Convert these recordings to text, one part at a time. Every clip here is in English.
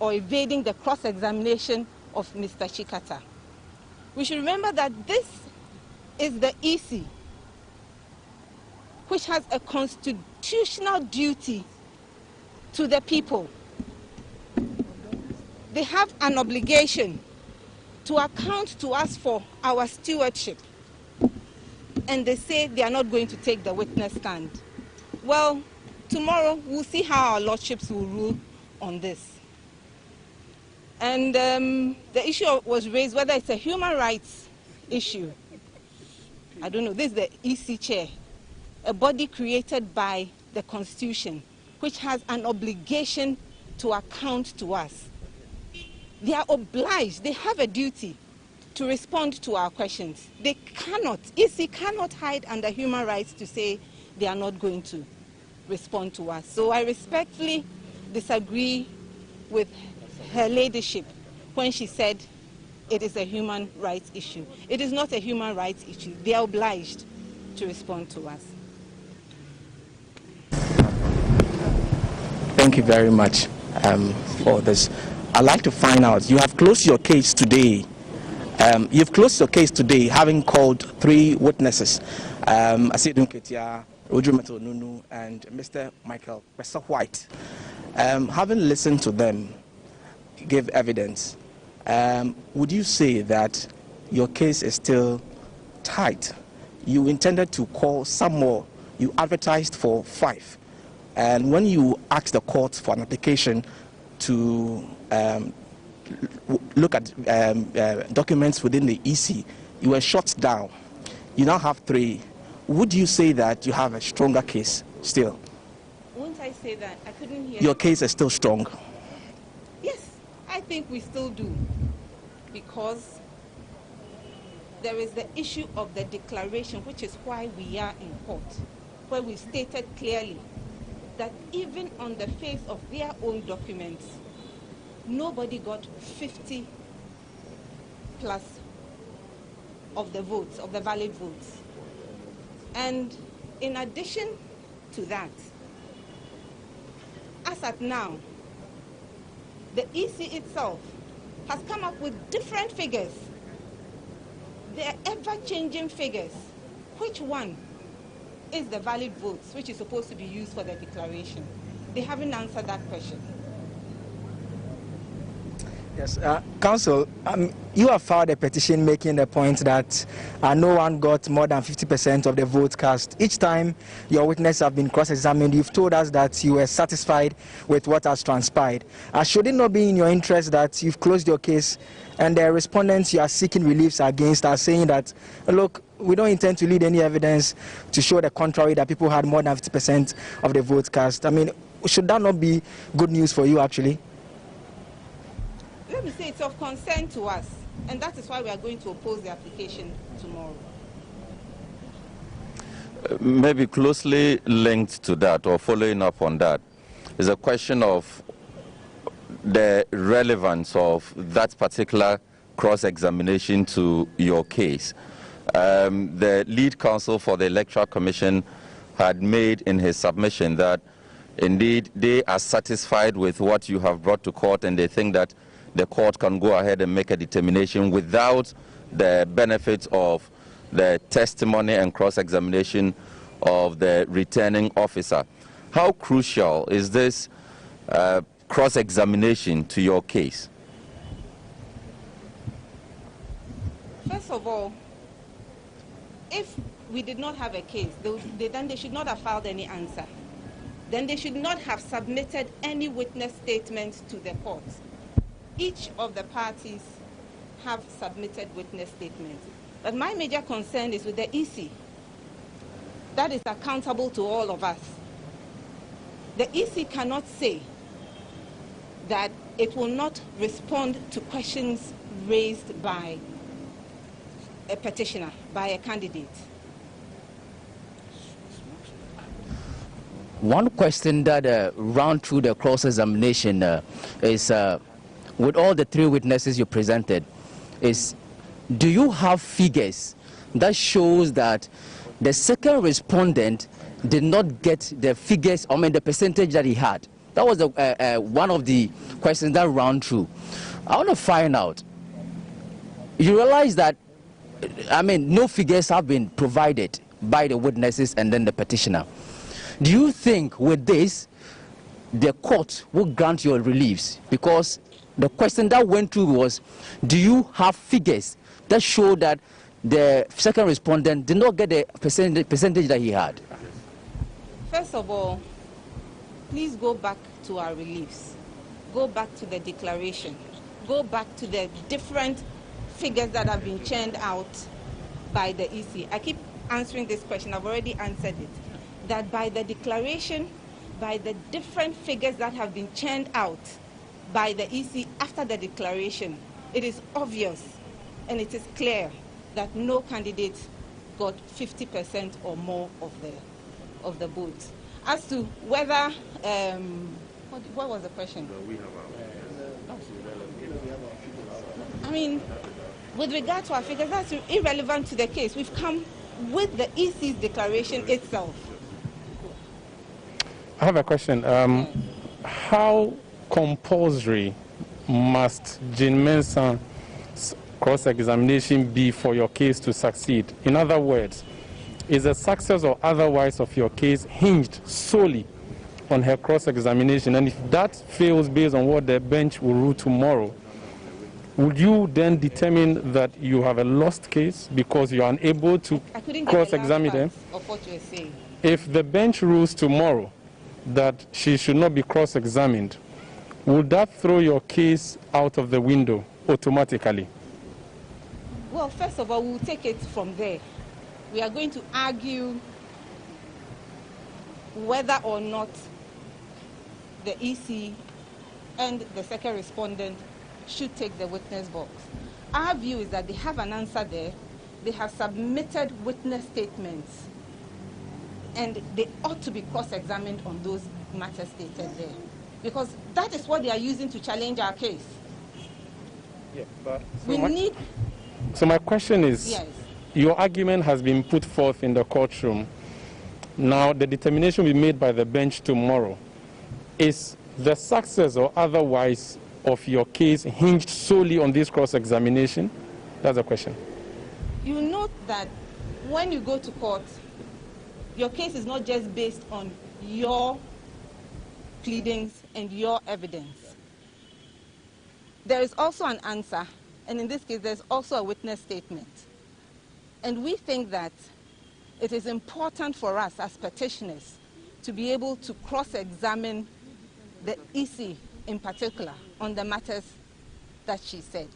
or evading the cross-examination of Mr. Chikata. We should remember that this is the EC, which has a constitutional duty to the people. They have an obligation to account to us for our stewardship. And they say they are not going to take the witness stand. Well, tomorrow we'll see how our lordships will rule on this. And the issue was raised whether it's a human rights issue. I don't know. This is the EC chair, a body created by the Constitution, which has an obligation to account to us. They are obliged, they have a duty to respond to our questions. They cannot, EC cannot hide under human rights to say they are not going to respond to us. So I respectfully disagree with her ladyship when she said it is a human rights issue. It is not a human rights issue. They are obliged to respond to us. Thank you very much for this. I'd like to find out, you have closed your case today. You've closed your case today, having called 3 witnesses, Asidun Ketia, Roger Metal Nunu, and Mr. Michael Bessa White. Having listened to them give evidence, would you say that your case is still tight? You intended to call some more. You advertised for 5. And when you asked the court for an application to look at documents within the EC, you were shut down. You now have 3. Would you say that you have a stronger case still? Won't I say that? I couldn't hear. Your case is still strong? Yes, I think we still do. Because there is the issue of the declaration, which is why we are in court, where we stated clearly that even on the face of their own documents, nobody got 50 plus of the votes, of the valid votes. And in addition to that, as at now, the EC itself has come up with different figures. They are ever-changing figures. Which one is the valid votes, which is supposed to be used for the declaration? They haven't answered that question. Yes, Counsel, you have filed a petition making the point that no one got more than 50% of the votes cast. Each time your witnesses have been cross-examined, you've told us that you were satisfied with what has transpired. Should it not be in your interest that you've closed your case and the respondents you are seeking reliefs against are saying that, look, we don't intend to lead any evidence to show the contrary, that people had more than 50% of the votes cast? I mean, should that not be good news for you, actually? Let me say it's of concern to us, and that is why we are going to oppose the application tomorrow. Maybe closely linked to that, or following up on that, is a question of the relevance of that particular cross-examination to your case. The lead counsel for the Electoral Commission had made in his submission that indeed they are satisfied with what you have brought to court, and they think that the court can go ahead and make a determination without the benefit of the testimony and cross-examination of the returning officer. How crucial is this cross-examination to your case? First of all, if we did not have a case, then they should not have filed any answer. Then they should not have submitted any witness statements to the court. Each of the parties have submitted witness statements. But my major concern is with the EC. That is accountable to all of us. The EC cannot say that it will not respond to questions raised by a petitioner, by a candidate. One question that ran through the cross-examination is, with all the 3 witnesses you presented, is, do you have figures that shows that the second respondent did not get the figures, I mean the percentage that he had? That was one of the questions that ran through. I want to find out, you realize that, I mean, no figures have been provided by the witnesses and then the petitioner. Do you think with this, the court will grant your reliefs? Because the question that went through was, do you have figures that show that the second respondent did not get the percentage that he had? First of all, please go back to our reliefs. Go back to the declaration. Go back to the different figures that have been churned out by the EC. I keep answering this question. I've already answered it. That by the declaration, by the different figures that have been churned out by the EC after the declaration, it is obvious and it is clear that no candidate got 50% or more of the votes. As to whether, what was the question? I mean, with regard to our figures, that's irrelevant to the case. We've come with the EC's declaration itself. I have a question. How compulsory must Jean Mensah's cross-examination be for your case to succeed? In other words, is the success or otherwise of your case hinged solely on her cross-examination? And if that fails based on what the bench will rule tomorrow, would you then determine that you have a lost case because you are unable to cross-examine them? Of what you're saying. If the bench rules tomorrow that she should not be cross-examined, would that throw your case out of the window automatically? Well, first of all, we'll take it from there. We are going to argue whether or not the EC and the second respondent should take the witness box. Our view is that they have an answer there. They have submitted witness statements, and they ought to be cross-examined on those matters stated there, because that is what they are using to challenge our case. Yeah, but so my question is, yes, your argument has been put forth in the courtroom. Now the determination will be made by the bench tomorrow. Is the success or otherwise of your case hinged solely on this cross-examination? That's the question. You note that when you go to court, your case is not just based on your pleadings and your evidence. There is also an answer, and in this case, there's also a witness statement. And we think that it is important for us as petitioners to be able to cross-examine the EC in particular on the matters that she said.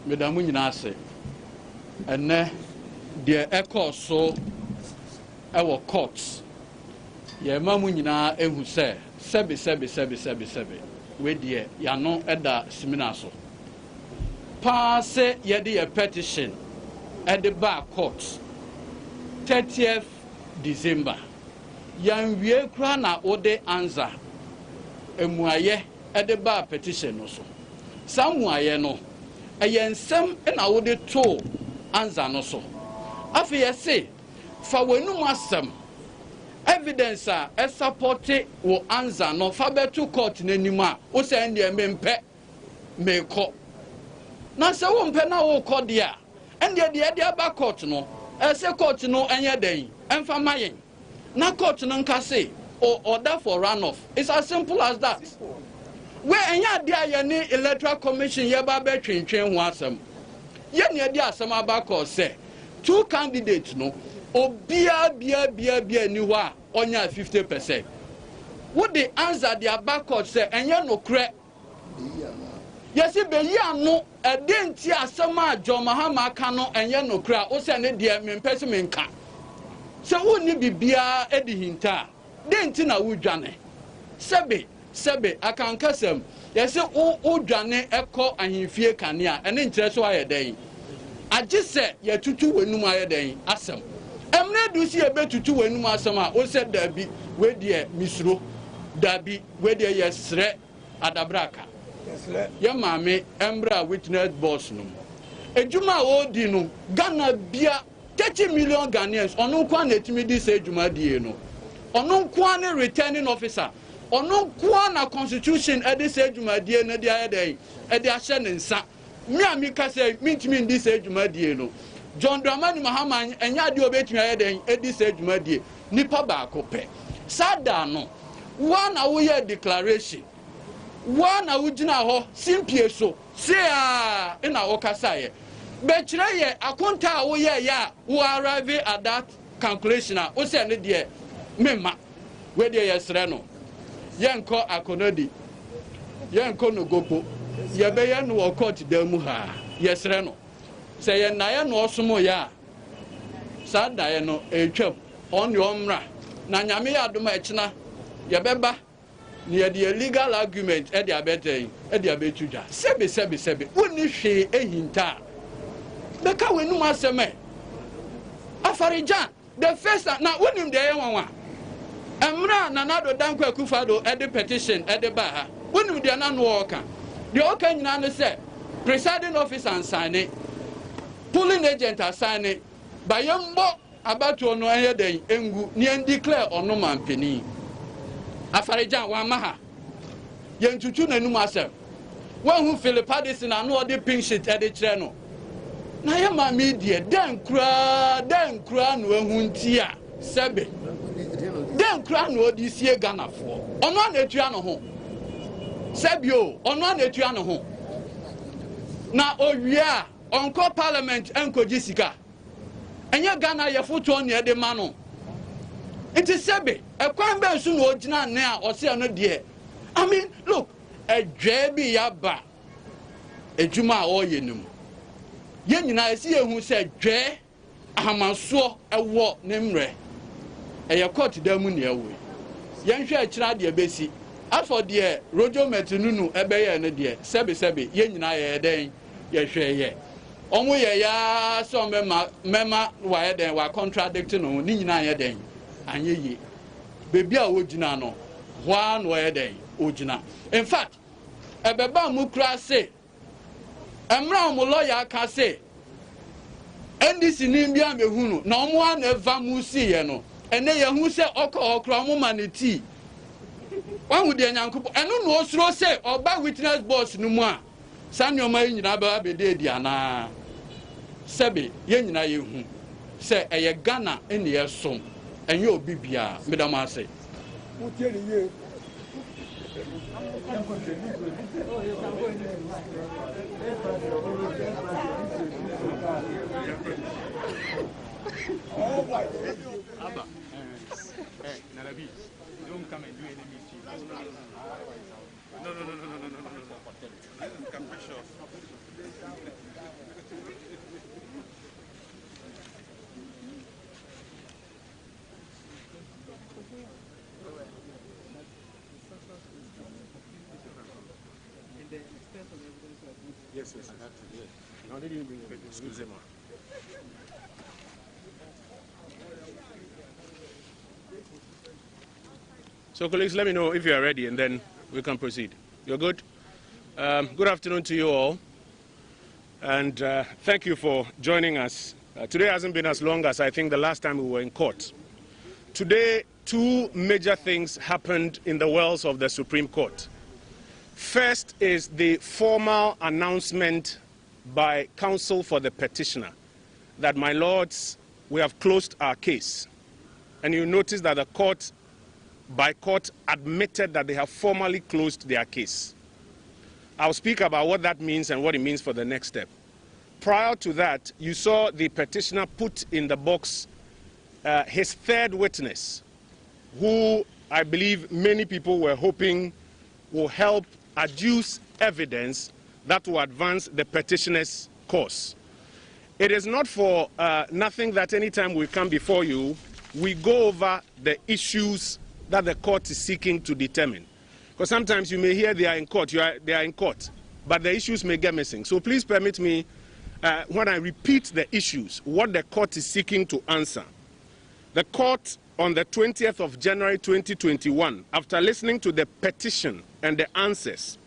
Madam Winase, and the echo so our courts. Ye mamunina ehu se sebi we die yano eda seminaso pass ye de a petition at the bar court 30th December yan wie kra na ode answer emuaye at the bar petition no so samuaye no ayensem na ode to answer no so afi ye say fa wenum asem evidence a support wo answer no fa betu court n'anima o say ndie mempe meko na se wo mpe na wo court dia ndie de aba court no say court no enye den emfa mayen na court no nka say order for runoff. It's as simple as that. Where enya dia ye ni electoral commission ye ba be twentwen ho asem ye ne dia asem aba court say two candidates no obia bia ni ho a onya 50%. What the answer the back court say enye no kre. Yes be yi anu e de nti asema ajo mahama ka no enye no kre o se ne de mempese menka. Se woni bibia edi hinta de nti na wudwane. Sebe akankasem yes udwane ekọ ahimfie kanea ene nkyere so ayeden. Agi se ye tutu wenum ayeden asem. Emne du si ebe tutu wenum asem a o se dabi we de misro dabi we de yesre adabraka ye maame embra witness boss no ejuma odi no Ghana bia 30 million Ghanaians ono kwa na etimi di se ejuma die no ono kwa na returning officer ono kwa na constitution e di se ejuma die na di ayedai e di ahye ne nsa me amika say mintimi di se ejuma die no John Dramani Mahama enya de obetimi ayedai e di se ejuma die nipa ba akopɛ sada no one awuye declaration one awugina ho simpie so say ina okasaye Betray ye akonta awoye ya who arrive at that calculation o say ne de mema we de yesre no yenko akonodi yenko no gopo ye be ye no court da mu ha yesre no say ye na ye no osomo ya sa da ye no etwam on your mra na nyame ya adoma ekina ye beba ne ye legal argument e de abetey e de abetudwa sebe woni hwe ehinta beka wenu aseme afarijan the first na wonim de yenwa emra na nado danko akufado e de petition e de ba ha wonim de na no oka de oka nyina ne se presiding officer ansane polling agent asane bayembo abatu ono eye den engu ni en declare ono mampeni afarijan wa maha yentutu nanum asem wan hu Philip Addison na no de pink sheet e de kire no na ya ma media den kura no ehunti a sebe den kura no odi sie Ghana fo ono na etua no ho sebe o ono na etua no ho na owia onko parliament enkoji sika enye Ghana ye foto na e de ma no enti sebe ekwan be nsu na ogina ne a ose no de I mean look edwe bi ya ba ejuma a oyenum ye nyina esi ehu se dwe ahamanso ewo ne mre eye court da mu ne ewe ye nhwe akira de besi afọ de rojo metununu ebeye ne de sebe ye nyina ye den ye hwe ye omo ye ya so mema wa ye den wa contradict no ni nyina ye den anye ye bebi a wogina no hwa no ye den ogina in fact ebeba mu kra se emra mo lawyer ka say ndc ni bia mehunu na omo an eva mu si ye no ene ye hu se okra mo maneti wan hu de nyankopo eno no osuro say oba witness boss no mu a sanioma nyina ba bede di ana sebe ye nyina ye hu se eye Ghana ene ye som enye obi bia medama ase Abba, hey, Narabi, don't come and do any mischief. No. Capricious. Yes. No, they didn't bring it. Excuse me. So, colleagues, let me know if you are ready, and then we can proceed. You're good? Good afternoon to you all, and thank you for joining us. Today hasn't been as long as I think the last time we were in court. Today, two major things happened in the wells of the Supreme Court. First is the formal announcement by counsel for the petitioner that, my lords, we have closed our case. And you notice that the court, by court, admitted that they have formally closed their case. I'll speak about what that means and what it means for the next step. Prior to that, you saw the petitioner put in the box his third witness, who I believe many people were hoping will help adduce evidence that will advance the petitioner's cause. It is not for nothing that anytime we come before you, we go over the issues that the court is seeking to determine. Because sometimes you may hear they are in court, they are in court, but the issues may get missing. So please permit me, when I repeat the issues, what the court is seeking to answer. The court, on the 20th of January 2021, after listening to the petition and the answers,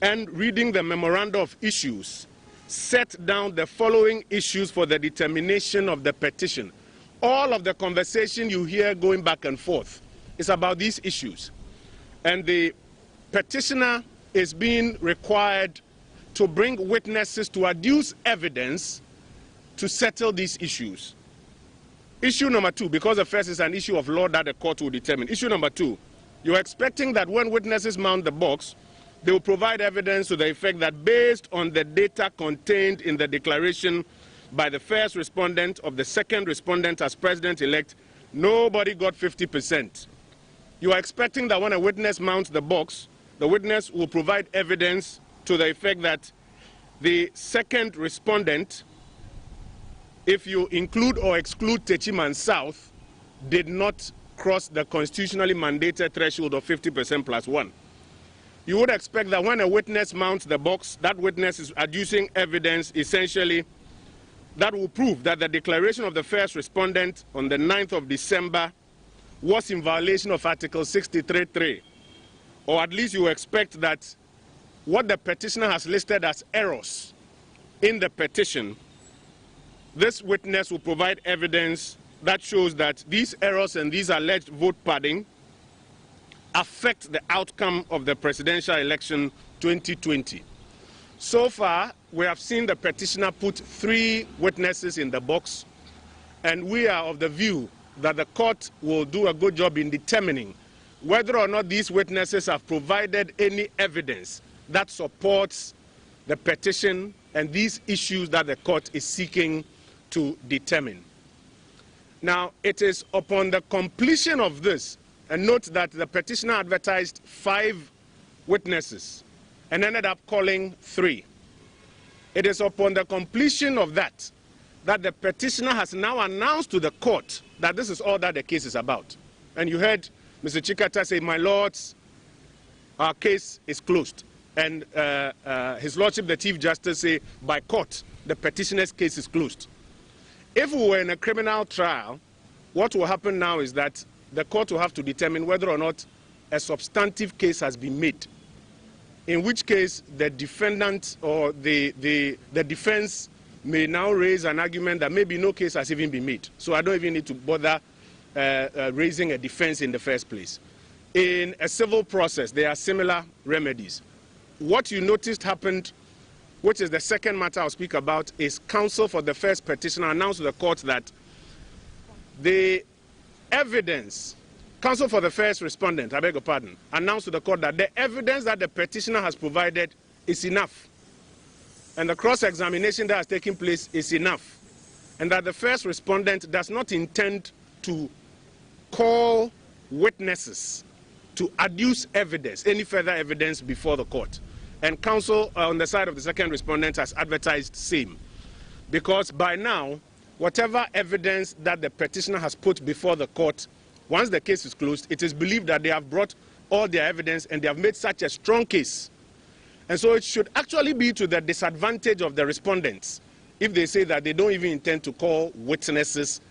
and reading the memoranda of issues, set down the following issues for the determination of the petition. All of the conversation you hear going back and forth is about these issues. And the petitioner is being required to bring witnesses to adduce evidence to settle these issues. Issue number 2, because the first is an issue of law that the court will determine. Issue number 2, you're expecting that when witnesses mount the box, they will provide evidence to the effect that based on the data contained in the declaration by the first respondent of the second respondent as president-elect, nobody got 50%. You are expecting that when a witness mounts the box, the witness will provide evidence to the effect that the second respondent, if you include or exclude Techiman South, did not cross the constitutionally mandated threshold of 50% plus 1. You would expect that when a witness mounts the box, that witness is adducing evidence essentially that will prove that the declaration of the first respondent on the 9th of December was in violation of Article 63.3. Or at least you expect that what the petitioner has listed as errors in the petition, this witness will provide evidence that shows that these errors and these alleged vote padding affect the outcome of the presidential election 2020. So far, we have seen the petitioner put 3 witnesses in the box, and we are of the view that the court will do a good job in determining whether or not these witnesses have provided any evidence that supports the petition and these issues that the court is seeking to determine. Now, it is upon the completion of this, and note that the petitioner advertised 5 witnesses and ended up calling 3. It is upon the completion of that the petitioner has now announced to the court that this is all that the case is about. And you heard Mr. Chikata say, "My lords, our case is closed." And His Lordship, the Chief Justice, say, "By court, the petitioner's case is closed." If we were in a criminal trial, what will happen now is that the court will have to determine whether or not a substantive case has been made, in which case the defendant or the defense may now raise an argument that maybe no case has even been made. So I don't even need to bother raising a defense in the first place. In a civil process, there are similar remedies. What you noticed happened, which is the second matter I'll speak about, is counsel for the first petitioner announced to the court that the evidence, counsel for the first respondent, I beg your pardon, announced to the court that the evidence that the petitioner has provided is enough, and the cross-examination that has taken place is enough, and that the first respondent does not intend to call witnesses to adduce evidence, any further evidence before the court. And counsel on the side of the second respondent has advertised same, because by now, whatever evidence that the petitioner has put before the court, once the case is closed, it is believed that they have brought all their evidence and they have made such a strong case. And so it should actually be to the disadvantage of the respondents if they say that they don't even intend to call witnesses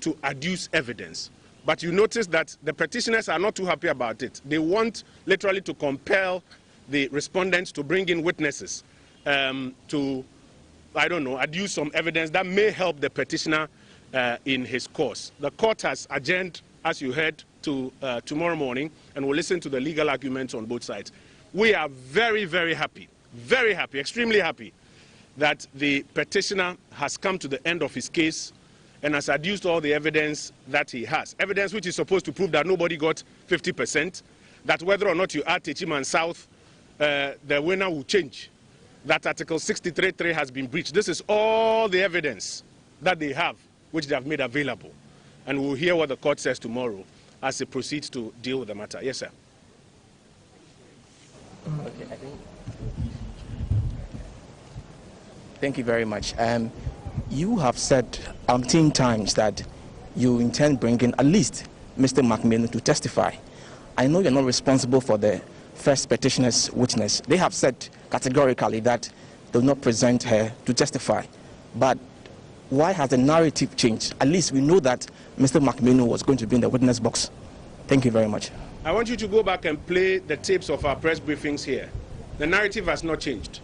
to adduce evidence. But you notice that the petitioners are not too happy about it. They want literally to compel the respondents to bring in witnesses to, I don't know, adduce some evidence that may help the petitioner in his cause. The court has adjourned, as you heard, to tomorrow morning, and we'll listen to the legal arguments on both sides. We are very, very happy, extremely happy that the petitioner has come to the end of his case and has adduced all the evidence that he has. Evidence which is supposed to prove that nobody got 50%, that whether or not you add Techiman South, the winner will change, that Article 63.3 has been breached. This is all the evidence that they have, which they have made available. And we'll hear what the court says tomorrow as it proceeds to deal with the matter. Yes, sir. Okay, thank you very much. You have said 10 times that you intend bringing at least Mr. McMillan to testify. I know you're not responsible for the first petitioner's witness. They have said categorically that they will not present her to testify. But why has the narrative changed? At least we know that Mr. McMillan was going to be in the witness box. Thank you very much. I want you to go back and play the tapes of our press briefings here. the narrative has not changed.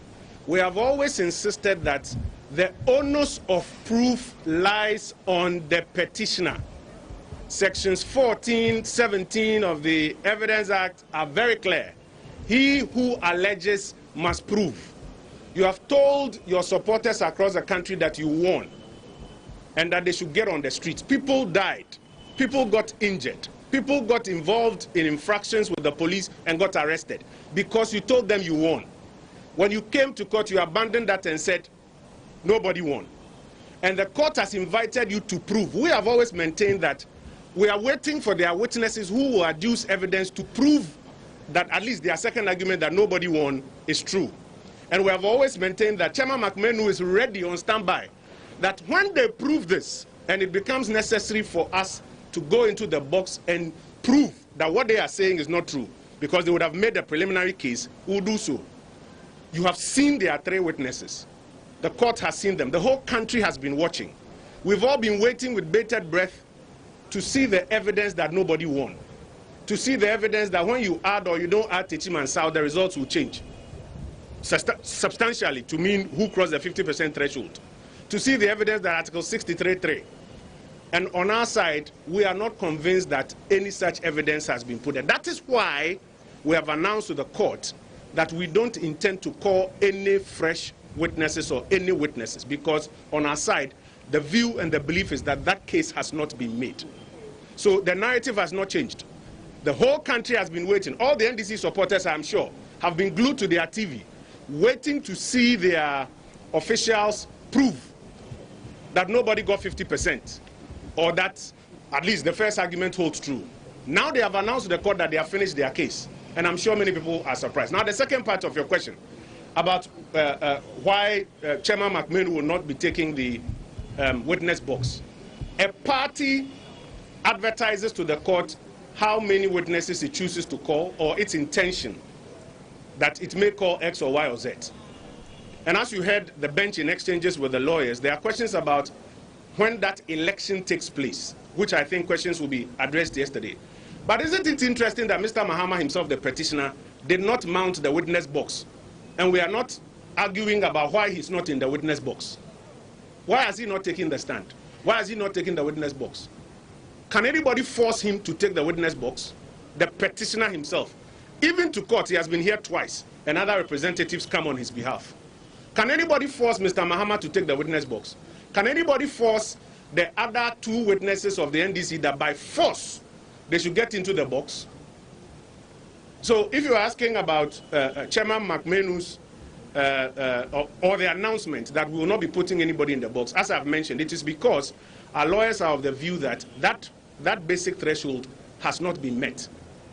We have always insisted that the onus of proof lies on the petitioner. Sections 14, 17 of the Evidence Act are very clear. He who alleges must prove. You have told your supporters across the country that you won and that they should get on the streets. People died. People got injured. People got involved in infractions with the police and got arrested because you told them you won. When you came to court, you abandoned that and said, nobody won. And the court has invited you to prove. We have always maintained that we are waiting for their witnesses who will adduce evidence to prove that at least their second argument that nobody won is true. And we have always maintained that Chairman McMahon is ready on standby, that when they prove this and it becomes necessary for us to go into the box and prove that what they are saying is not true, because they would have made a preliminary case, we'll do so. You have seen their three witnesses. The court has seen them. The whole country has been watching. We've all been waiting with bated breath to see the evidence that nobody won, to see the evidence that when you add or you don't add Teaching and South, the results will change substantially to mean who crossed the 50% threshold, to see the evidence that Article 63.3. And on our side, we are not convinced that any such evidence has been put. And that is why we have announced to the court that we don't intend to call any fresh witnesses or any witnesses, because on our side, the view and the belief is that that case has not been made. So the narrative has not changed. The whole country has been waiting. All the NDC supporters, I'm sure, have been glued to their TV, waiting to see their officials prove that nobody got 50%, or that at least the first argument holds true. Now they have announced to the court that they have finished their case, and I'm sure many people are surprised. Now the second part of your question about why Chairman McMahon will not be taking the witness box. A party advertises to the court how many witnesses it chooses to call, or its intention that it may call X or Y or Z. And as you heard the bench in exchanges with the lawyers, there are questions about when that election takes place, which I think questions will be addressed yesterday. But isn't it interesting that Mr. Mahama himself, the petitioner, did not mount the witness box? And we are not arguing about why he's not in the witness box. Why has he not taken the stand? Why has he not taken the witness box? Can anybody force him to take the witness box? The petitioner himself. Even to court, he has been here twice, and other representatives come on his behalf. Can anybody force Mr. Mahama to take the witness box? Can anybody force the other two witnesses of the NDC that by force they should get into the box? So if you're asking about Chairman McManu's or the announcement that we will not be putting anybody in the box, as I've mentioned, it is because our lawyers are of the view that that basic threshold has not been met.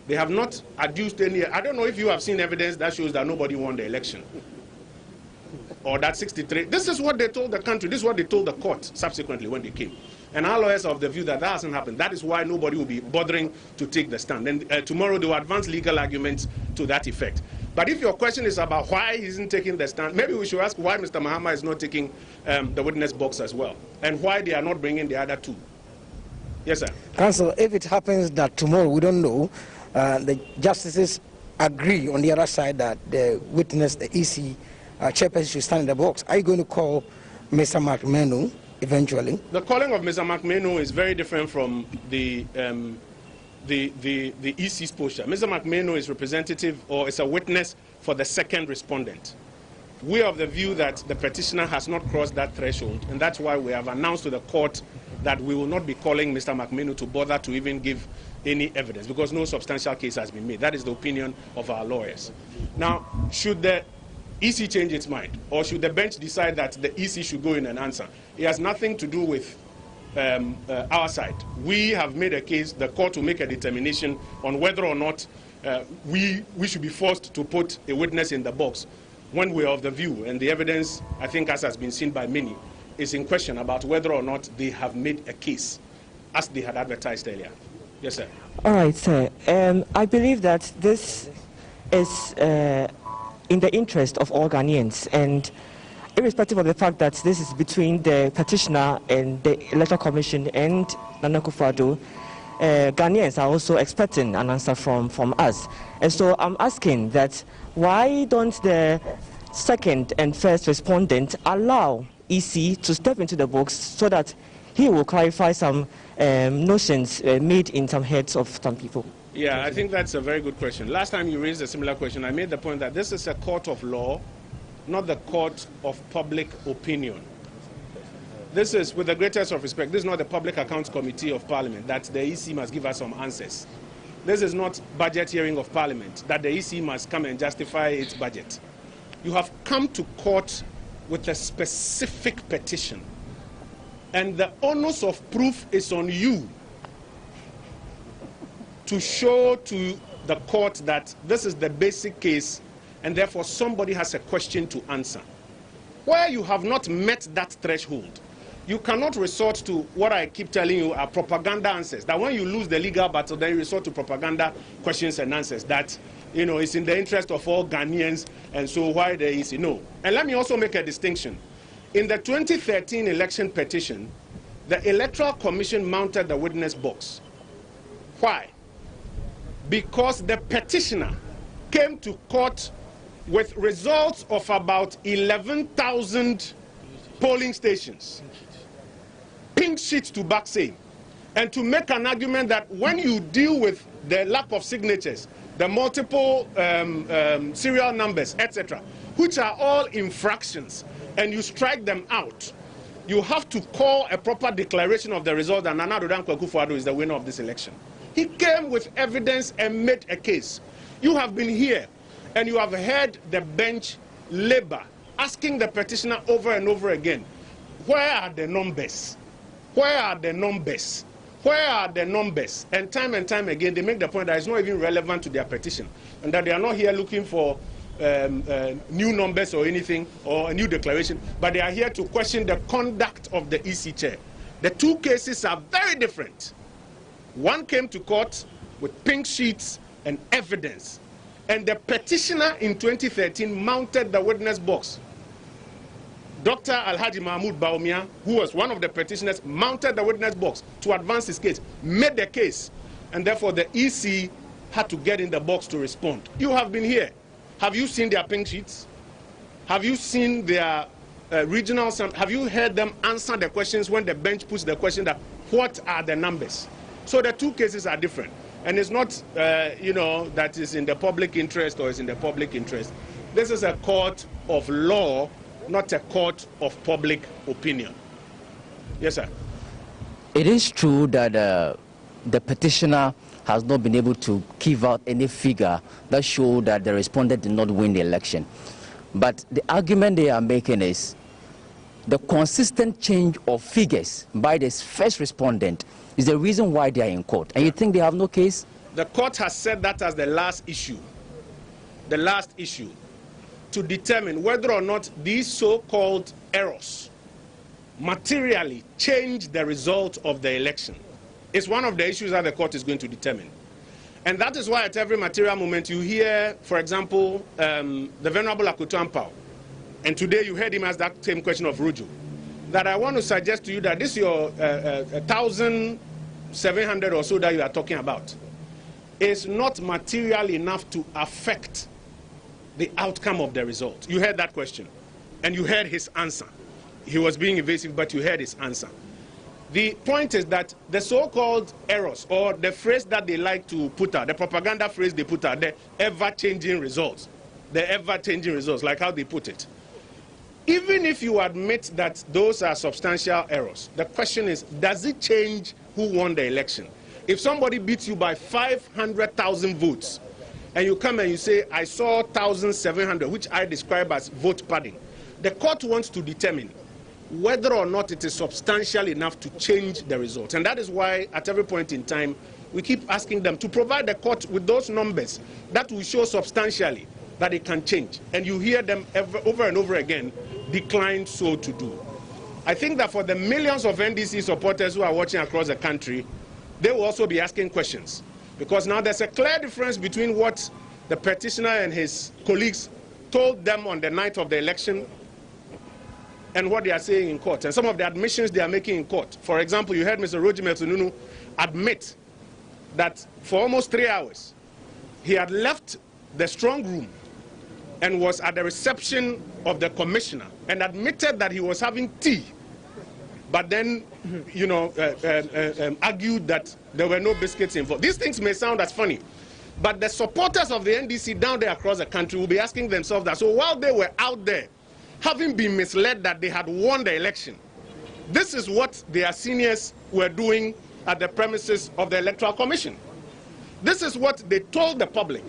They have not adduced any. I don't know if you have seen evidence that shows that nobody won the election, or that 63. This is what they told the country. This is what they told the court subsequently when they came. And our lawyers are of the view that that hasn't happened. That is why nobody will be bothering to take the stand. And tomorrow they will advance legal arguments to that effect. But if your question is about why he isn't taking the stand, maybe we should ask why Mr. Mahama is not taking the witness box as well, and why they are not bringing the other two. Yes, sir. Counsel, if it happens that tomorrow, we don't know, the justices agree on the other side that the witness, the EC chairperson, should stand in the box, are you going to call Mr. McMahon eventually? The calling of Mr. McMahon is very different from the EC's posture. Mr. McMahon is representative, or is a witness for the second respondent. We are of the view that the petitioner has not crossed that threshold, and that's why we have announced to the court that we will not be calling Mr. McMahon to bother to even give any evidence, because no substantial case has been made. That is the opinion of our lawyers. Now, should the EC change its mind, or should the bench decide that the EC should go in and answer, it has nothing to do with our side. We have made a case, the court will make a determination on whether or not we should be forced to put a witness in the box when we are of the view, and the evidence, I think as has been seen by many, is in question about whether or not they have made a case as they had advertised earlier. Yes, sir. All right, sir. I believe that this is in the interest of all Ghanaians, and irrespective of the fact that this is between the petitioner and the Electoral Commission and Nana Akufo-Addo, Ghanaians are also expecting an answer from us. And so I'm asking that why don't the second and first respondent allow EC to step into the box so that he will clarify some notions made in some heads of some people? Yeah, I think that's a very good question. Last time you raised a similar question, I made the point that this is a court of law, not the court of public opinion. This is, with the greatest of respect, this is not the Public Accounts Committee of Parliament that the EC must give us some answers. This is not budget hearing of Parliament that the EC must come and justify its budget. You have come to court with a specific petition, and the onus of proof is on you to show to the court that this is the basic case, and therefore somebody has a question to answer. Where you have not met that threshold, you cannot resort to what I keep telling you are propaganda answers. That when you lose the legal battle, then you resort to propaganda questions and answers. That, you know, it's in the interest of all Ghanaians, and so why there is no. And let me also make a distinction. In the 2013 election petition, the Electoral Commission mounted the witness box. Why? Because the petitioner came to court with results of about 11,000 polling stations, pink sheets to back same, and to make an argument that when you deal with the lack of signatures, the multiple serial numbers, etc., which are all infractions, and you strike them out, you have to call a proper declaration of the result that Nana Addo Dankwa Akufo-Addo is the winner of this election. He came with evidence and made a case. You have been here, and you have heard the bench labor asking the petitioner over and over again, where are the numbers? Where are the numbers? Where are the numbers? And time again, they make the point that it's not even relevant to their petition, and that they are not here looking for new numbers or anything, or a new declaration, but they are here to question the conduct of the EC chair. The two cases are very different. One came to court with pink sheets and evidence, and the petitioner in 2013 mounted the witness box. Dr. Alhaji Mahmoud Baumia, who was one of the petitioners, mounted the witness box to advance his case, made the case, and therefore the EC had to get in the box to respond. You have been here. Have you seen their pink sheets? Have you seen their regional? Have you heard them answer the questions when the bench puts the question that what are the numbers? So the two cases are different, and it's not, you know, that is in the public interest or is in the public interest. This is a court of law, not a court of public opinion. Yes, sir. It is true that the petitioner has not been able to give out any figure that show that the respondent did not win the election. But the argument they are making is the consistent change of figures by this first respondent is the reason why they are in court. And you think they have no case? The court has said that as the last issue to determine whether or not these so-called errors materially change the result of the election. It's one of the issues that the court is going to determine. And that is why at every material moment you hear, for example, the Venerable Akoto Ampao, and today you heard him ask that same question of Rujo, that I want to suggest to you that this your 1,700 or so that you are talking about is not material enough to affect the outcome of the result. You heard that question, and you heard his answer. He was being evasive, but you heard his answer. The point is that the so-called errors, or the phrase that they like to put out, the propaganda phrase they put out, the ever-changing results, like how they put it. Even if you admit that those are substantial errors, the question is, does it change who won the election? If somebody beats you by 500,000 votes, and you come and you say, I saw 1,700, which I describe as vote padding, the court wants to determine whether or not it is substantial enough to change the result. And that is why at every point in time, we keep asking them to provide the court with those numbers that will show substantially that it can change. And you hear them over and over again decline so to do. I think that for the millions of NDC supporters who are watching across the country, they will also be asking questions. Because now there's a clear difference between what the petitioner and his colleagues told them on the night of the election and what they are saying in court, and some of the admissions they are making in court. For example, you heard Mr. Roji Metununu admit that for almost 3 hours, he had left the strong room and was at the reception of the commissioner and admitted that he was having tea, but then, argued that there were no biscuits involved. These things may sound as funny, but the supporters of the NDC down there across the country will be asking themselves that. So while they were out there, having been misled that they had won the election, this is what their seniors were doing at the premises of the Electoral Commission. This is what they told the public.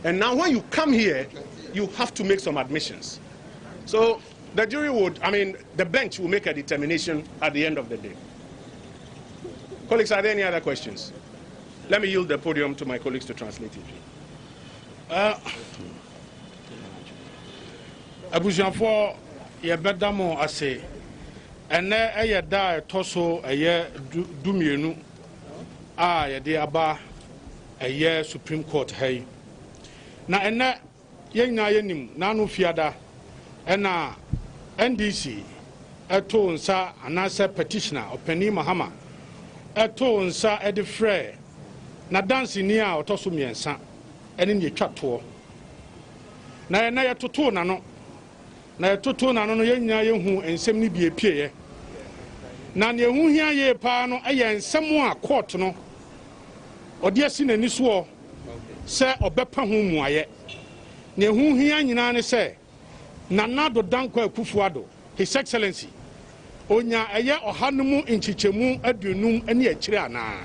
And now when you come here, you have to make some admissions. So the jury would, the bench will make a determination at the end of the day. Colleagues, are there any other questions? Let me yield the podium to my colleagues to translate it. Abujanfo ye bedamo ase ene eye da toso eye dumienu a ye de aba eye Supreme Court hay na ene ye nya yenim na no fiada ena NDC eto nsa anase petitioner opani Mahama eto nsa edifre na dance ni a otoso miensa ene ne twato na ene ye toto na no na toto na no ye nya ye hu ensem ni bi epie na ne hu hia ye pa no eye ensem a court no ode asi nani so se obepa hu muaye ne hu hia nyina ne se Nanado Danko Akufuado, His Excellency, Onya eye ohanumu inchichemu adunum ene akire ana.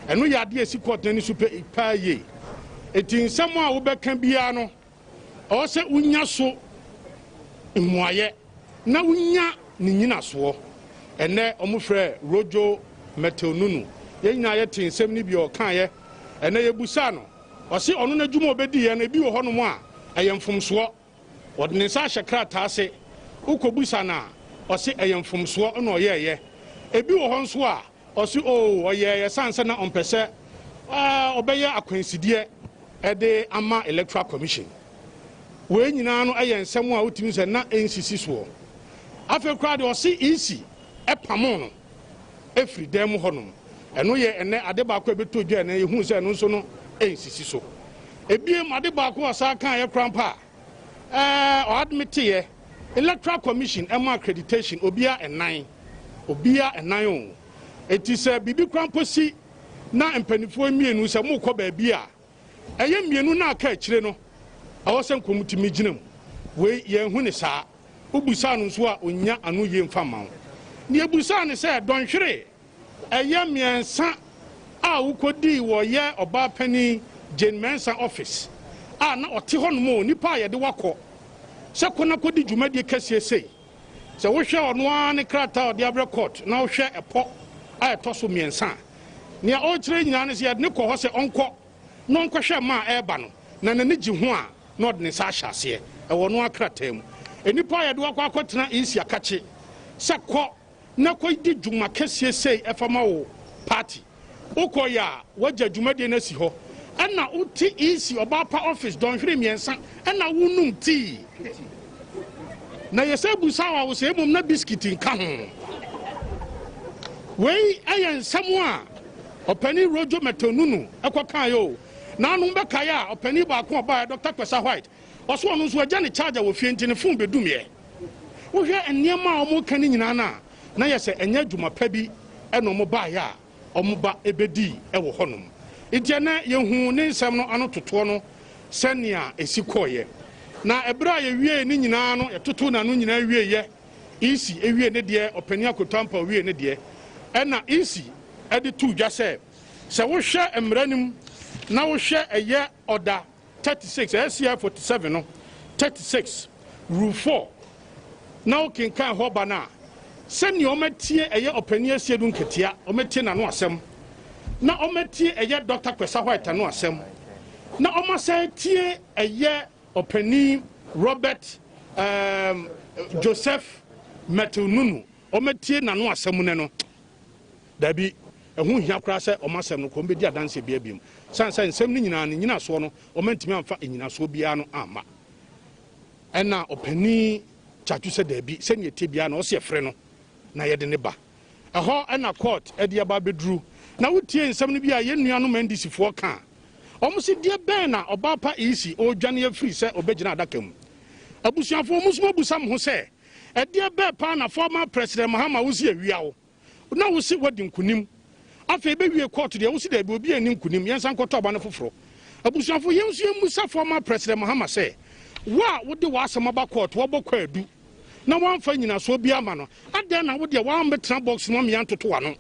Eno yade esi court nani super ipa ye. Eti nsemo a wo beka bia no, o se unya so muaye na unya ni nyina so. Ene omufre Rojo Metonunu. Ye nyina ye tin nsem ni bi o kan ye. Ene ye busa no. O se ono na dwuma obedi ye na bi wo hono mu a ayemfomso. Ordne sa shakra tase ukobusa na osi eyemfomso na oyeye ebi wo honso a osi oyeye sanse na ompese obeye akwansidie ede ama Electoral Commission we nyina no eye nsem a otimi se na ensisi so afa kra de osi isi epamo no efri dem honom eno ye ene ade ba ko ebeto dwa na yehu se no nso no ensisi so ebiem ade ba ko osa kan ye krampa admit here Electoral Commission ema accreditation obia enan o it is bibi kramposi na empanifo mienu se mo kɔ ba bia eye mienu na aka akire no awose nkomutimi ginam we ye hu ne saa obusa no so a onya anu ye mfama ne ebusa ne se donhwere eye miensa a ukodi wo ye oba pani Jane Mensa office na ote ho no mo nipa ye de wakɔ se kona kodi dwumadi kase sei se wo hwe ono an krata ode abre court na wo hwe epo a etoso miensa ne o kire nyina ne se ye ne kɔ ho se onko no onko hwe ma eba no na ne gi ho a na ode ne sa hyase e wo no akrata mu enipa ye de wakɔ akɔtena isi akache se kɔ na kodi dwuma kase sei efama wo party ukoya wagya dwumadi na si ho ana uti isi obapa office don hwere miensa ana wunum tea na yesabu sawa wo se mum na biscuit nka ho wei ayen nsamo a opani Rojo Metonunu ekokan yo na anu beka ya opani ba ko ba Dr. Kwesa White oso onu so agya ne charger wo fie ntine fun bedumye wo hwe enema a omo kan nyina na yese enya dwuma pa bi eno mo ba ya omo ba ebedi ewo honum itiana yehu ne nsam no ano toto no senia esikoye na ebra ye wie ni nyina no etoto na no nyina wie ye isi ewie ne de opani akotampa wie ne de ena isi ede tu dwa se wo hwe emranim na wo hwe eye order 36 SCI 47 no 36 rule 4 na o kinkan ho bana senia o matie eye opani asiedu nketia o matie na no asem na ometie eye Dr. Kwesa White no asem na omasa tie eye opani Robert Joseph Metonunu ometie na no asem ne no dabi ehu hia kra se omasem no ko mbedi adanse bia biem sansa nsem ni nyina so no omantimi amfa nyina so bia no ama ena opani chatu se dabi se ne tie bia no o se frɛ no na yede ne ba ɛhɔ ena court edi aba bedru na wotie nsɛm no bi a yɛnnua no mandisifoɔ ka ɔmo se deɛ bɛn na ɔbaa pa esi ɔdwane afiri sɛ ɔbɛgyina adaka mu abusuafoɔ mo so abusa mo ho sɛ ɛdeɛ bɛɛ pa na former president Mahama wosi awia wo na wosi wadi nkunim afei bɛwie court deɛ wosi da bi obi ani nkunim yɛnsa nkɔtɔ ɔba no foforɔ abusuafoɔ yɛnso yɛmusa former president Mahama sɛ wa wode w'asɛm aba court wɔbɔ kɔ adu na wɔamfa nyinasoɔ bi ama no adɛn na wodeɛ wɔambɛtena box no amea ntoto wa no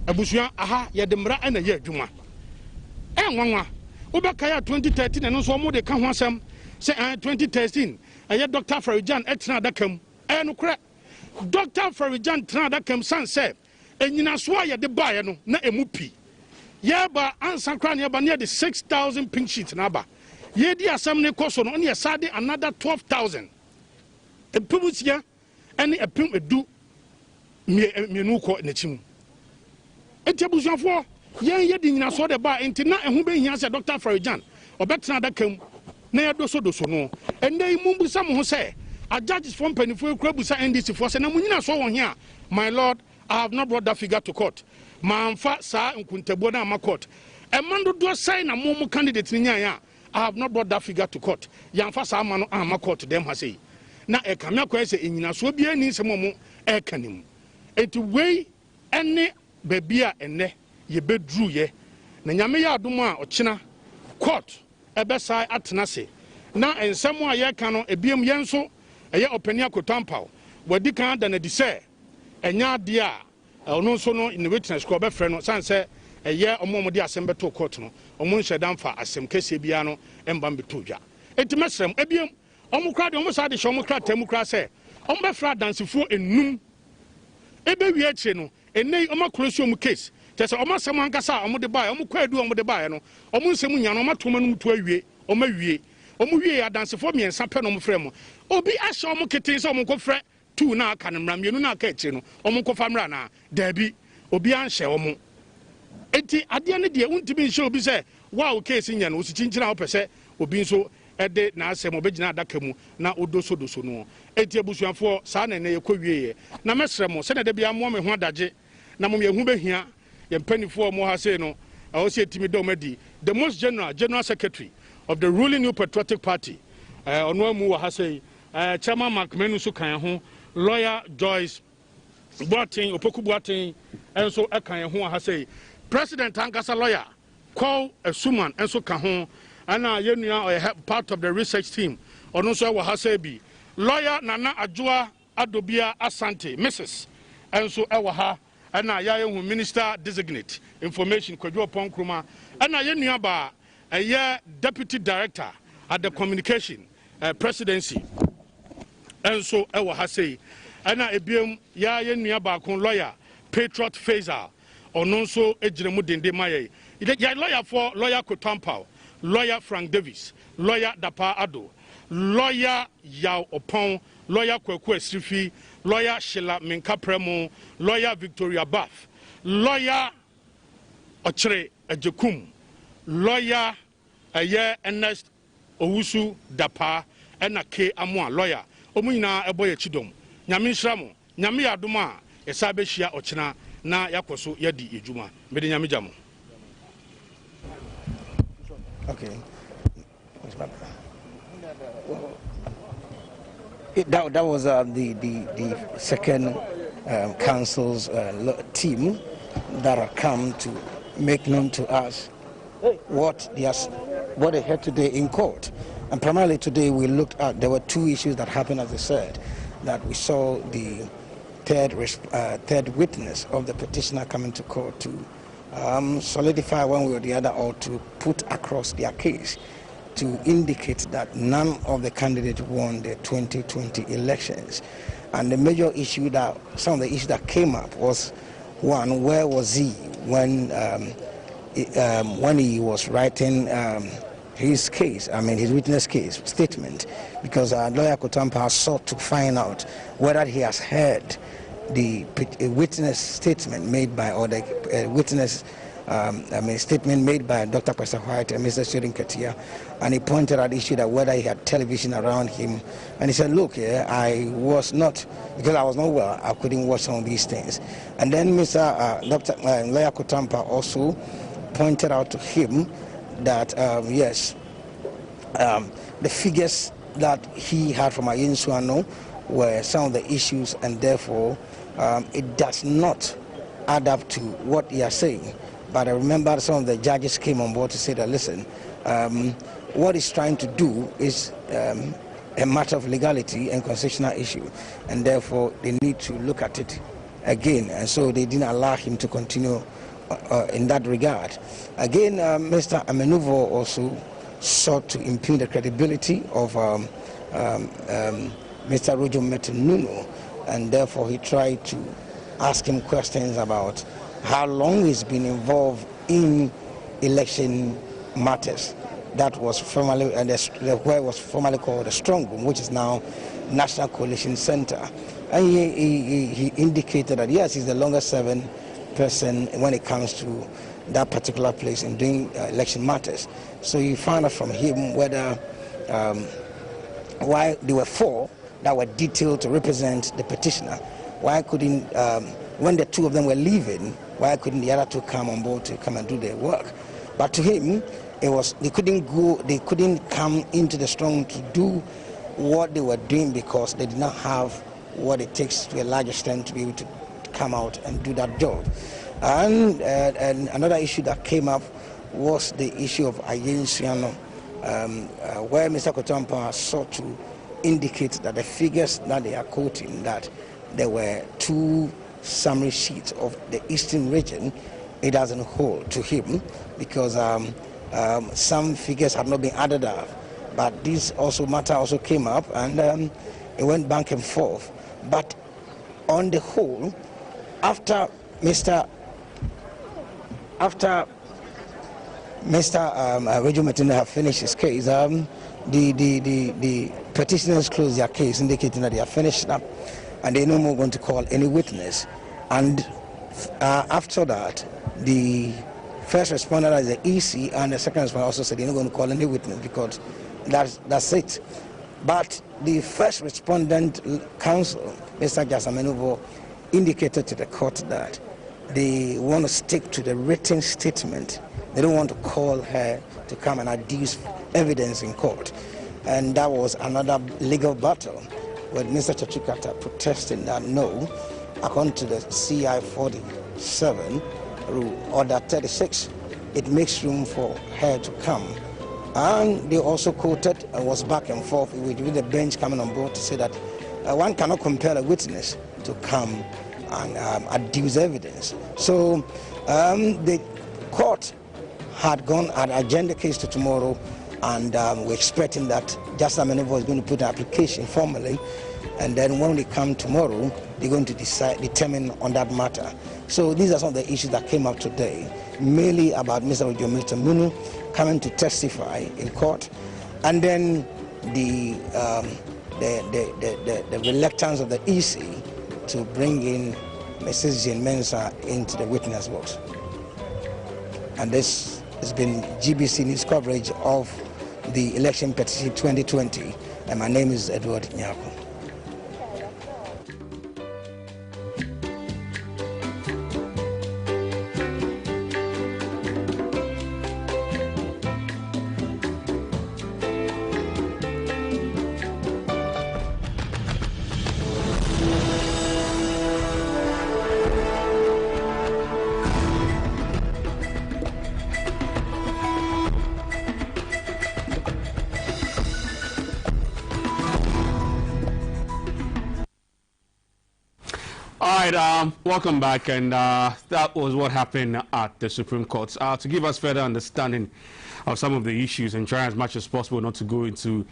abusua aha yɛde mmara ɛna yɛ adwuma ɛnwanwa wobɛkae a 2013 ɛno nso ɔmo de ka ho asɛm sɛ 2013 ɛyɛ Dr. Farijan ɛtena adaka mu ɛyɛ nokorɛ Dr. Farijan tena adaka mu san sɛ ɛnyinasoɔ a yɛde baeɛ no na ɛmu pi yɛba ansa kora ne yɛba ne yɛde 6,000 pink sheet na aba yɛdi asɛm ne kɔ so no ne yɛsade another 12,000 ɛpem sia ɛne ɛpem edu mmienu kɔ n'akyi mu enti abusuafoɔ yɛn yɛde nyinasoɔ de ba enti na ɛho bɛhia sɛ Dr. Farijan ɔbɛtena adaka mu na yɛdoso no ɛnɛ yi mu busa mo ho sɛ a judges from mpanimfoɔ kura busa NDC foɔ sɛ na mo nyinasoɔ wɔ here my lord I have not brought that figure to court mamfa saa nkuntabuo na ama court ɛman dodoɔ sɛn na mo candidate ni nyaa I have not brought that figure to court yɛmfa saa ama no ama court dem ha sɛ na ɛka me akɔyɛ sɛ nyinasoɔ bi ani sɛ mo ɛka nim enti wei ɛne baabi a ɛnɛ yɛbɛduru yɛ na nyame yɛ adom a ɔkyena court ɛbɛsa atena se na nsɛm a yɛka no ebiem yɛn so ɛyɛ ɔpani akotampaw wadi kan da na di sɛ ɛnya adeɛ a ɔno nso no ne witness kɔ bɛfrɛ no san sɛ ɛyɛ ɔmo de asɛm bɛto court no ɔmo nhyɛ damfa asɛm kɛseɛ bia no ɛmba mbɛto dwa enti mɛsrɛm ebiem ɔmo kra de ɔmo saa de hyɛ ɔmo kra tɛmu kra sɛ ɔmo bɛfrɛ adansefoɔ enum ɛbɛwie akyire no ɛnɛ ɔmo akɔlɔsi ɔmo case kyɛ sɛ ɔmo asɛm ankasa a ɔmo de baeɛ ɔmo kɔ adu ɔmo de baeɛ no ɔmo nsɛm nya no ɔmo atoma no mu to awie ɔmo awie ɔmo wie adansefoɔ mmiɛnsa pɛ no ɔmo frɛ mo obi ahyɛ ɔmo keten sɛ ɔmo nkɔfrɛ tu na aka no mmara mmienu na aka akyire no ɔmo nkɔfa mmara na daabi obi anhyɛ ɔmo enti adeɛ no deɛ wontumi nhyɛ obi sɛ wa wo case nya no osi kyinkyina wopɛ sɛ obi nso ɛde n'asɛm ɔbɛgyina adaka mu na odoso no enti abusuafoɔ saa na ɛnɛ yɛkɔ wieɛ na mɛsrɛ mo sɛ na da bia mo me ho adagye na mo yɛhu bɛhia yɛmpanifoɔ mo ha sei no ɛwɔ sɛ yɛtumi dɛ ɔmadi the most general secretary of the ruling New Patriotic Party ɔno amu wɔ ha sei chairman Mark Menu nso kan ho lawyer Joyce Boateng Opoku Boateng ɛnso ɛkan ho ha sei president ankasa lawyer Call Asuman ɛnso ka ho ana yɛnua ɔyɛ part of the research team ɔno nso ɛwɔ ha sei bi lawyer Nana Adwoa Adobia Asante Mrs. ɛnso ɛwɔ ha ɛna yɛayɛ minister designate information Kwadwo Ponkruma ɛna yɛnua ba ɛyɛ deputy director at the communication presidency ɛnso ɛwɔ ha sei ɛna ebiem yɛnua baako lawyer Patriot Faisal ɔno nso egyina mu dende ma yɛ lawyer for lawyer Kotampao lawyer Frank Davis lawyer Dapa Ado lawyer Yaw Opon lawyer Kwaku Esrifi lawyer Sheila Minkapremo lawyer Victoria Bath lawyer Ochre Ejekum lawyer Ernest Owusu Dapa ɛna K Amoa lawyer ɔmo nyinaa ɛbɔ yɛ chidom nyame nhyira mo nyame yɛ adom a yɛsa bɛhyia ɔkyena na yakɔ so yɛdi edwuma mede nyame gya mo. Okay. That was the second council's team that have come to make known to us what they had today in court. And primarily today we looked at, there were two issues that happened, as I said, that we saw the third witness of the petitioner coming to court to solidify one way or the other, or to put across their case to indicate that none of the candidates won the 2020 elections. And the major issue that, some of the issues that came up was, one, where was he when he was writing his case, his witness case statement, because lawyer Kotampa sought to find out whether he has heard the witness statement made by, or the witness statement made by Dr. Pastor White and Mr. Sherin Katia, and he pointed out the issue that whether he had television around him, and he said, look, I was not, because I was not well, I couldn't watch some of these things. And then Dr. Lawyer Kotampa also pointed out to him that, yes, the figures that he had from Ayen Suano were some of the issues, and therefore it does not add up to what he is saying. But I remember some of the judges came on board to say that, listen, what he's trying to do is a matter of legality and constitutional issue, and therefore they need to look at it again. And so they didn't allow him to continue in that regard. Again, Mr. Amenuvo also sought to impugn the credibility of Mr. Rojo Metenuno, and therefore he tried to ask him questions about how long he's been involved in election matters. That was formerly, where it was formerly called the Strong Room, which is now National Coalition Center. And he indicated that yes, he's the longest serving person when it comes to that particular place in doing election matters. So you found out from him whether why there were 4 that were detailed to represent the petitioner. Why couldn't, when the 2 of them were leaving, why couldn't the other 2 come on board to come and do their work? But to him, it was they couldn't come into the Strong to do what they were doing because they did not have what it takes to a large extent to be able to come out and do that job. And another issue that came up was the issue of Ayen Suano, where Mr. Kotampa sought to indicate that the figures that they are quoting, that there were 2 summary sheets of the Eastern region, it doesn't hold to him because some figures had not been added up. But this matter also came up, and it went back and forth. But on the whole, after Mr. Rojo Metenuno have finished his case, the petitioners closed their case, indicating that they are finished up and they're no more going to call any witness. And after that, the first respondent is the EC, and the second respondent also said they're not going to call any witness because that's it. But the first respondent counsel, Mr. Jasamenuvo, indicated to the court that they want to stick to the written statement. They don't want to call her to come and adduce evidence in court. And that was another legal battle with Mr. Chachikata protesting that no, according to the CI 47 rule, order 36, it makes room for her to come. And they also quoted, was back and forth with the bench coming on board to say that one cannot compel a witness to come and adduce evidence. So the court had adjourned the case to tomorrow, and we're expecting that Justice Amenuvo is going to put an application formally, and then when they come tomorrow, they're going to determine on that matter. So these are some of the issues that came up today, mainly about Mr. Rojo Metenuno coming to testify in court, and then the reluctance of the EC to bring in Mrs. Jane Mensah into the witness box. And this has been GBC News coverage of the election petition 2020, and my name is Edward Nyako. Welcome back, and that was what happened at the Supreme Court. To give us further understanding of some of the issues and try as much as possible not to go into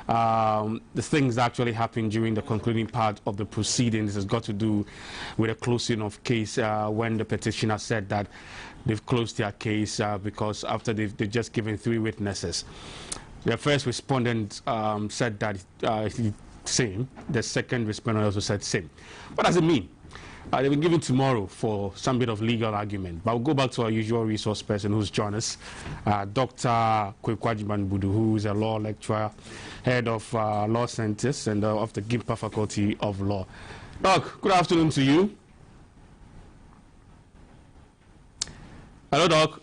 the things that actually happened during the concluding part of the proceedings has got to do with a closing of case when the petitioner said that they've closed their case because after they've just given 3 witnesses. The first respondent said that same. The second respondent also said same. What does it mean? They will give it tomorrow for some bit of legal argument. But we'll go back to our usual resource person who's joined us, Dr. Kwekwajiman Budu, who is a law lecturer, head of law centers and of the Gimpa Faculty of Law. Doc, good afternoon to you. Hello, Doc.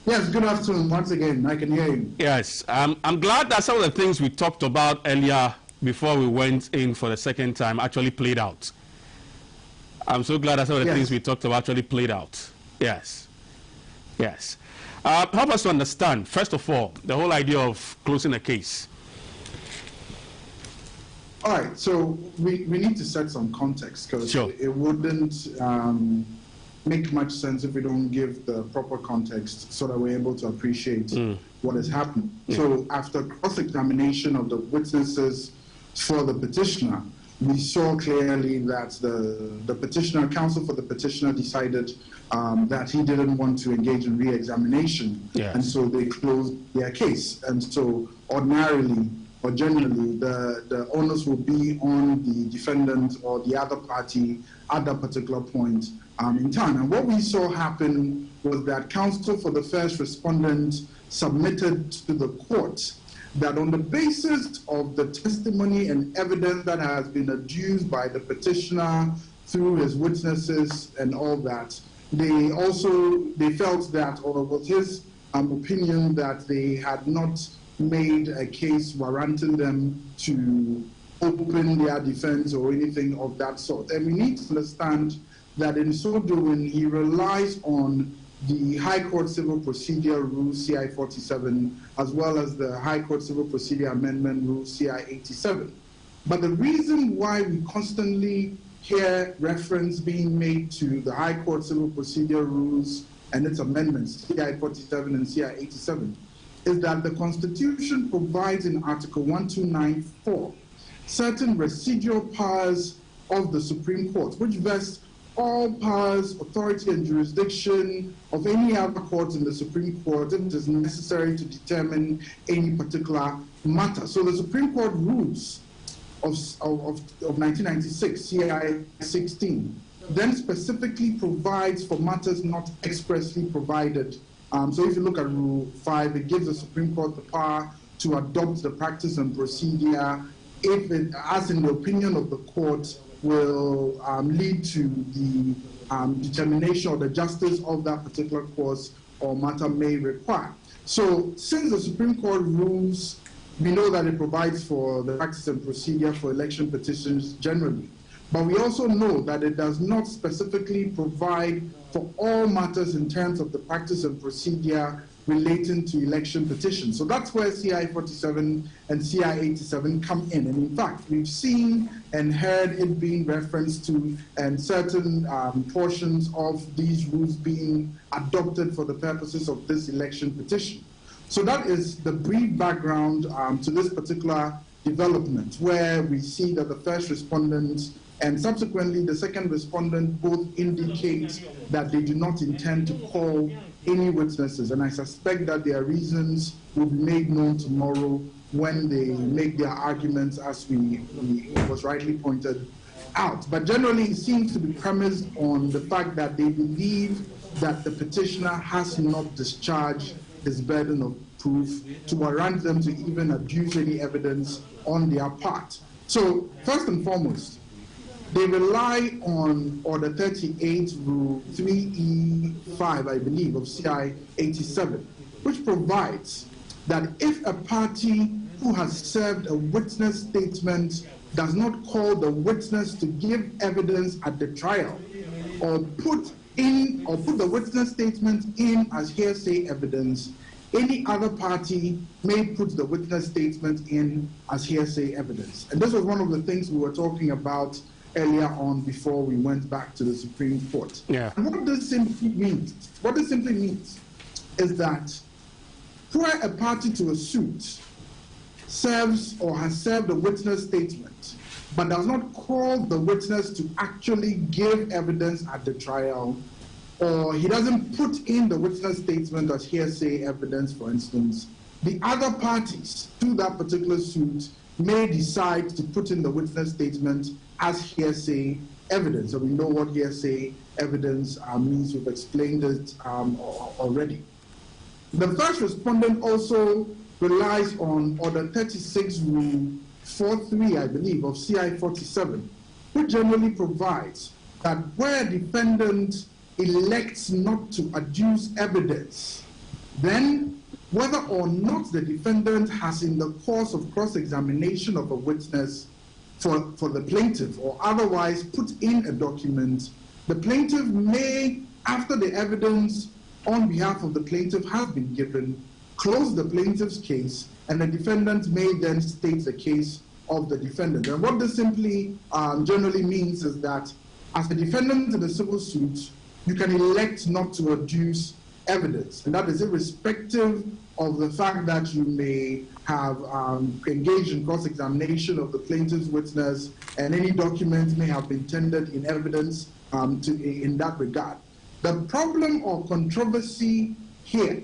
Yes, good afternoon once again. I can hear you. Yes, I'm glad that some of the things we talked about earlier before we went in for the second time actually played out. I'm so glad that some of the things we talked about actually played out. Yes. Yes. Help us to understand, first of all, the whole idea of closing a case. All right, so we need to set some context because it wouldn't make much sense if we don't give the proper context so that we're able to appreciate what is happening. So after cross-examination of the witnesses for the petitioner, we saw clearly that the petitioner, counsel for the petitioner, decided that he didn't want to engage in re-examination, and so they closed their case. And so ordinarily or generally, the onus will be on the defendant or the other party at that particular point in time. And what we saw happen was that counsel for the first respondent submitted to the court that on the basis of the testimony and evidence that has been adduced by the petitioner through his witnesses and all that, they felt that, or it was his opinion that they had not made a case warranting them to open their defense or anything of that sort. And we need to understand that in so doing, he relies on the High Court Civil Procedure Rule CI 47, as well as the High Court Civil Procedure Amendment Rule CI 87. But the reason why we constantly hear reference being made to the High Court Civil Procedure Rules and its amendments, CI 47 and CI 87, is that the Constitution provides in Article 1294 certain residual powers of the Supreme Court, which vest all powers, authority, and jurisdiction of any other court in the Supreme Court if it is necessary to determine any particular matter. So the Supreme Court rules of 1996, CI 16, then specifically provides for matters not expressly provided. So if you look at Rule 5, it gives the Supreme Court the power to adopt the practice and procedure if it, as in the opinion of the court, will lead to the determination or the justice of that particular course or matter may require. So since the Supreme Court rules, we know that it provides for the practice and procedure for election petitions generally. But we also know that it does not specifically provide for all matters in terms of the practice and procedure relating to election petitions. So that's where CI 47 and CI 87 come in. And in fact, we've seen and heard it being referenced to and certain portions of these rules being adopted for the purposes of this election petition. So that is the brief background to this particular development, where we see that the first respondent and subsequently the second respondent both indicate that they do not intend to call any witnesses, and I suspect that their reasons will be made known tomorrow when they make their arguments, as was rightly pointed out. But generally, it seems to be premised on the fact that they believe that the petitioner has not discharged his burden of proof to warrant them to even adduce any evidence on their part. So, first and foremost, they rely on Order 38, Rule 3E5, I believe, of CI 87, which provides that if a party who has served a witness statement does not call the witness to give evidence at the trial, or put the witness statement in as hearsay evidence, any other party may put the witness statement in as hearsay evidence. And this was one of the things we were talking about earlier on before we went back to the Supreme Court. Yeah. And what this simply means is that where a party to a suit serves or has served a witness statement but does not call the witness to actually give evidence at the trial, or he doesn't put in the witness statement as hearsay evidence, for instance, the other parties to that particular suit may decide to put in the witness statement as hearsay evidence. So we know what hearsay evidence means. We've explained it already. The first respondent also relies on Order 36 Rule 4.3, I believe, of CI 47, which generally provides that where a defendant elects not to adduce evidence, then whether or not the defendant has in the course of cross-examination of a witness for the plaintiff or otherwise put in a document, the plaintiff may, after the evidence on behalf of the plaintiff has been given, close the plaintiff's case, and the defendant may then state the case of the defendant. And what this simply generally means is that as a defendant in a civil suit, you can elect not to adduce evidence, and that is irrespective of the fact that you may have engaged in cross-examination of the plaintiff's witness, and any document may have been tendered in evidence in that regard. The problem or controversy here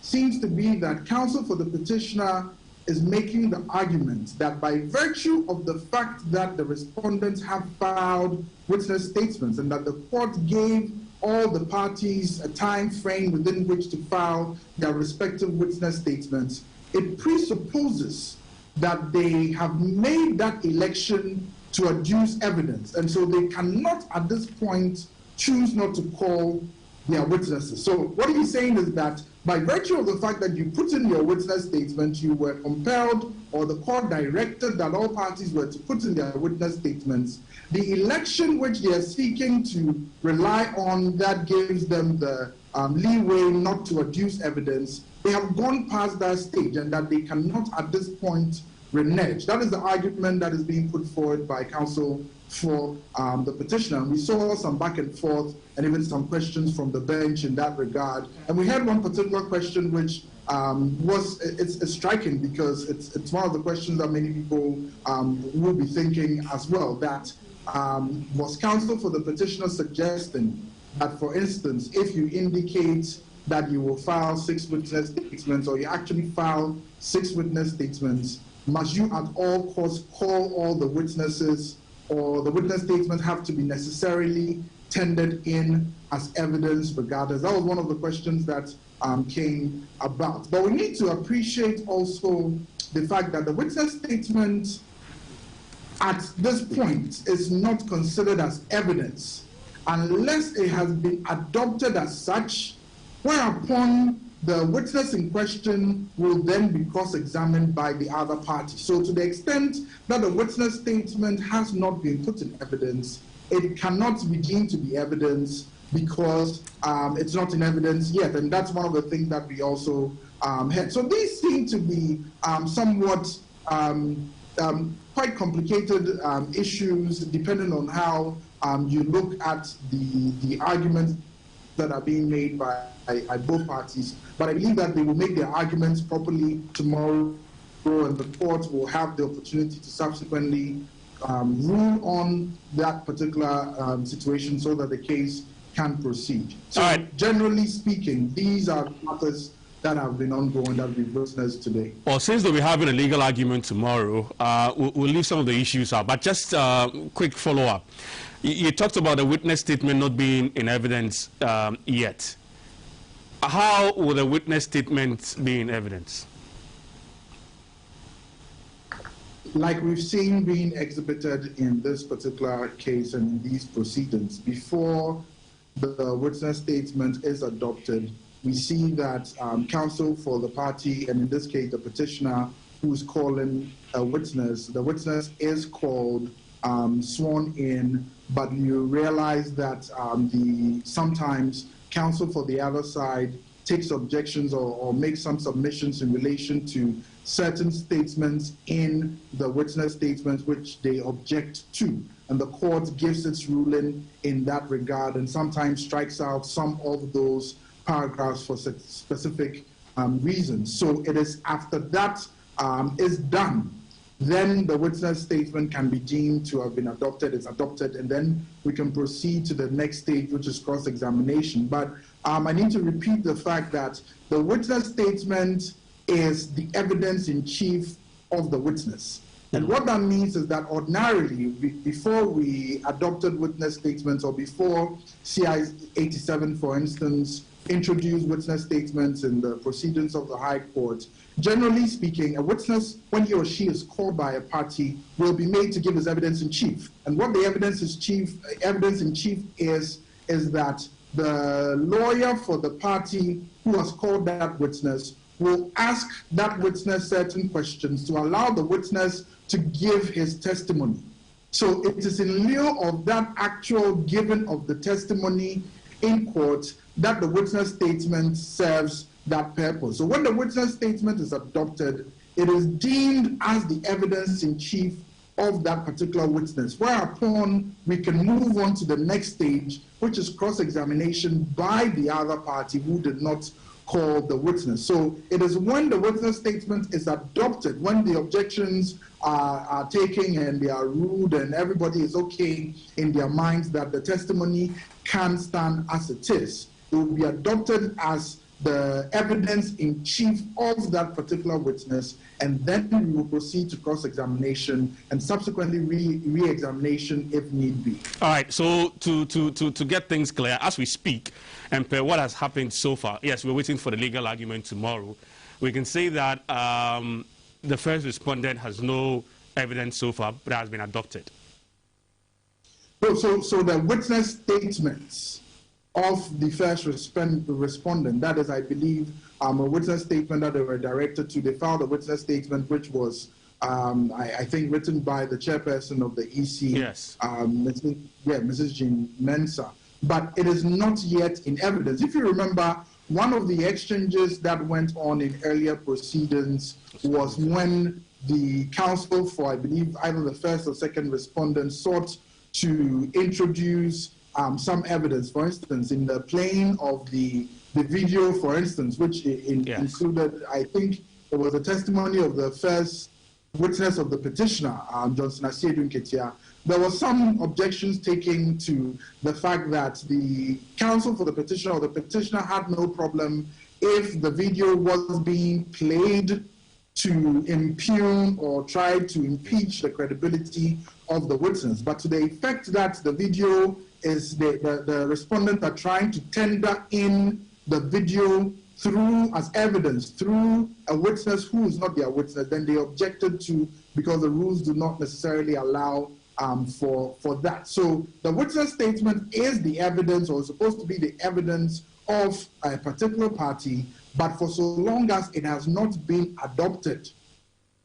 seems to be that counsel for the petitioner is making the argument that by virtue of the fact that the respondents have filed witness statements and that the court gave all the parties a time frame within which to file their respective witness statements, it presupposes that they have made that election to adduce evidence, and so they cannot at this point choose not to call their witnesses. So what he's saying is that by virtue of the fact that you put in your witness statement, you were compelled, or the court directed that all parties were to put in their witness statements. The election which they are seeking to rely on that gives them the leeway not to adduce evidence, they have gone past that stage, and that they cannot at this point renege. That is the argument that is being put forward by counsel for the petitioner. And we saw some back and forth and even some questions from the bench in that regard. And we had one particular question which it's striking, because it's one of the questions that many people will be thinking as well, that was counsel for the petitioner suggesting that, for instance, if you indicate that you will file 6 witness statements, or you actually file 6 witness statements, must you at all costs call all the witnesses, or the witness statements have to be necessarily tendered in as evidence regardless? That was one of the questions that came about. But we need to appreciate also the fact that the witness statement at this point is not considered as evidence unless it has been adopted as such, whereupon the witness in question will then be cross-examined by the other party. So to the extent that the witness statement has not been put in evidence, it cannot be deemed to be evidence because it's not in evidence yet. And that's one of the things that we also had. So these seem to be somewhat quite complicated issues, depending on how you look at the arguments that are being made by both parties. But I believe that they will make their arguments properly tomorrow, and the court will have the opportunity to subsequently rule on that particular situation so that the case can proceed. So generally speaking, these are matters that have been ongoing that we've witnessed today. Well, since we'll be having a legal argument tomorrow, we'll leave some of the issues out. But just quick follow-up. You talked about the witness statement not being in evidence yet. How will the witness statement be in evidence? Like we've seen being exhibited in this particular case and in these proceedings, before the witness statement is adopted, we see that counsel for the party, and in this case the petitioner who's calling a witness, the witness is called, sworn in, but you realize that sometimes counsel for the other side takes objections or makes some submissions in relation to certain statements in the witness statement which they object to. And the court gives its ruling in that regard and sometimes strikes out some of those paragraphs for specific reasons. So it is after that is done, then the witness statement can be deemed to have been adopted. It's adopted, and then we can proceed to the next stage, which is cross-examination. But I need to repeat the fact that the witness statement is the evidence in chief of the witness. And what that means is that ordinarily, before we adopted witness statements, or before CI 87, for instance, introduced witness statements in the proceedings of the High Court, generally speaking, a witness, when he or she is called by a party, will be made to give his evidence in chief. And what the evidence in chief is that the lawyer for the party who has called that witness will ask that witness certain questions to allow the witness to give his testimony. So it is in lieu of that actual giving of the testimony in court that the witness statement serves that purpose. So when the witness statement is adopted, it is deemed as the evidence in chief of that particular witness, whereupon we can move on to the next stage, which is cross-examination by the other party who did not call the witness. So it is when the witness statement is adopted, when the objections are taken and they are ruled and everybody is okay in their minds that the testimony can stand as it is. It will be adopted as the evidence in chief of that particular witness, and then we will proceed to cross-examination and subsequently re-examination if need be. All right, so to get things clear, as we speak, and per what has happened so far, yes, we're waiting for the legal argument tomorrow, we can say that the first respondent has no evidence so far, but has been adopted. So the witness statements of the first respondent, that is, I believe, a witness statement that they were directed to. They filed a witness statement which was, I think, written by the chairperson of the EC, yes, Mrs. Jean Mensah. But it is not yet in evidence. If you remember, one of the exchanges that went on in earlier proceedings was when the counsel for, I believe, either the first or second respondent sought to introduce some evidence, for instance, in the playing of the video, for instance, which included, I think, it was a testimony of the first witness of the petitioner, Johnson Asiedu Nketia. There were some objections taken to the fact that the counsel for the petitioner or the petitioner had no problem if the video was being played to impugn or try to impeach the credibility of the witness. But to the effect that the video is the respondent are trying to tender in the video through as evidence through a witness who is not their witness, then they objected to, because the rules do not necessarily allow for that. So the witness statement is the evidence, or is supposed to be the evidence of a particular party, but for so long as it has not been adopted,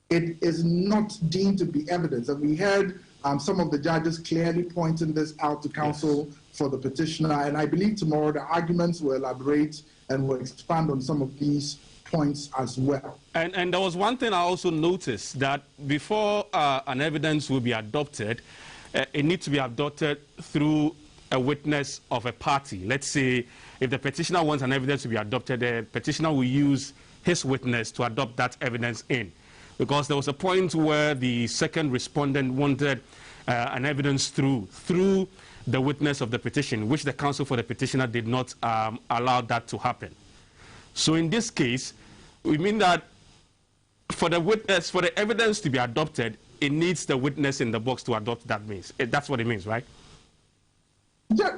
it is not deemed to be evidence. And we heard some of the judges clearly pointing this out to counsel for the petitioner, and I believe tomorrow the arguments will elaborate and will expand on some of these points as well. And there was one thing I also noticed, that before an evidence will be adopted, it needs to be adopted through a witness of a party. Let's say if the petitioner wants an evidence to be adopted, the petitioner will use his witness to adopt that evidence in. Because there was a point where the second respondent wanted an evidence through the witness of the petition, which the counsel for the petitioner did not allow that to happen. So in this case, we mean that for the evidence to be adopted, it needs the witness in the box to adopt that means. That's what it means, right?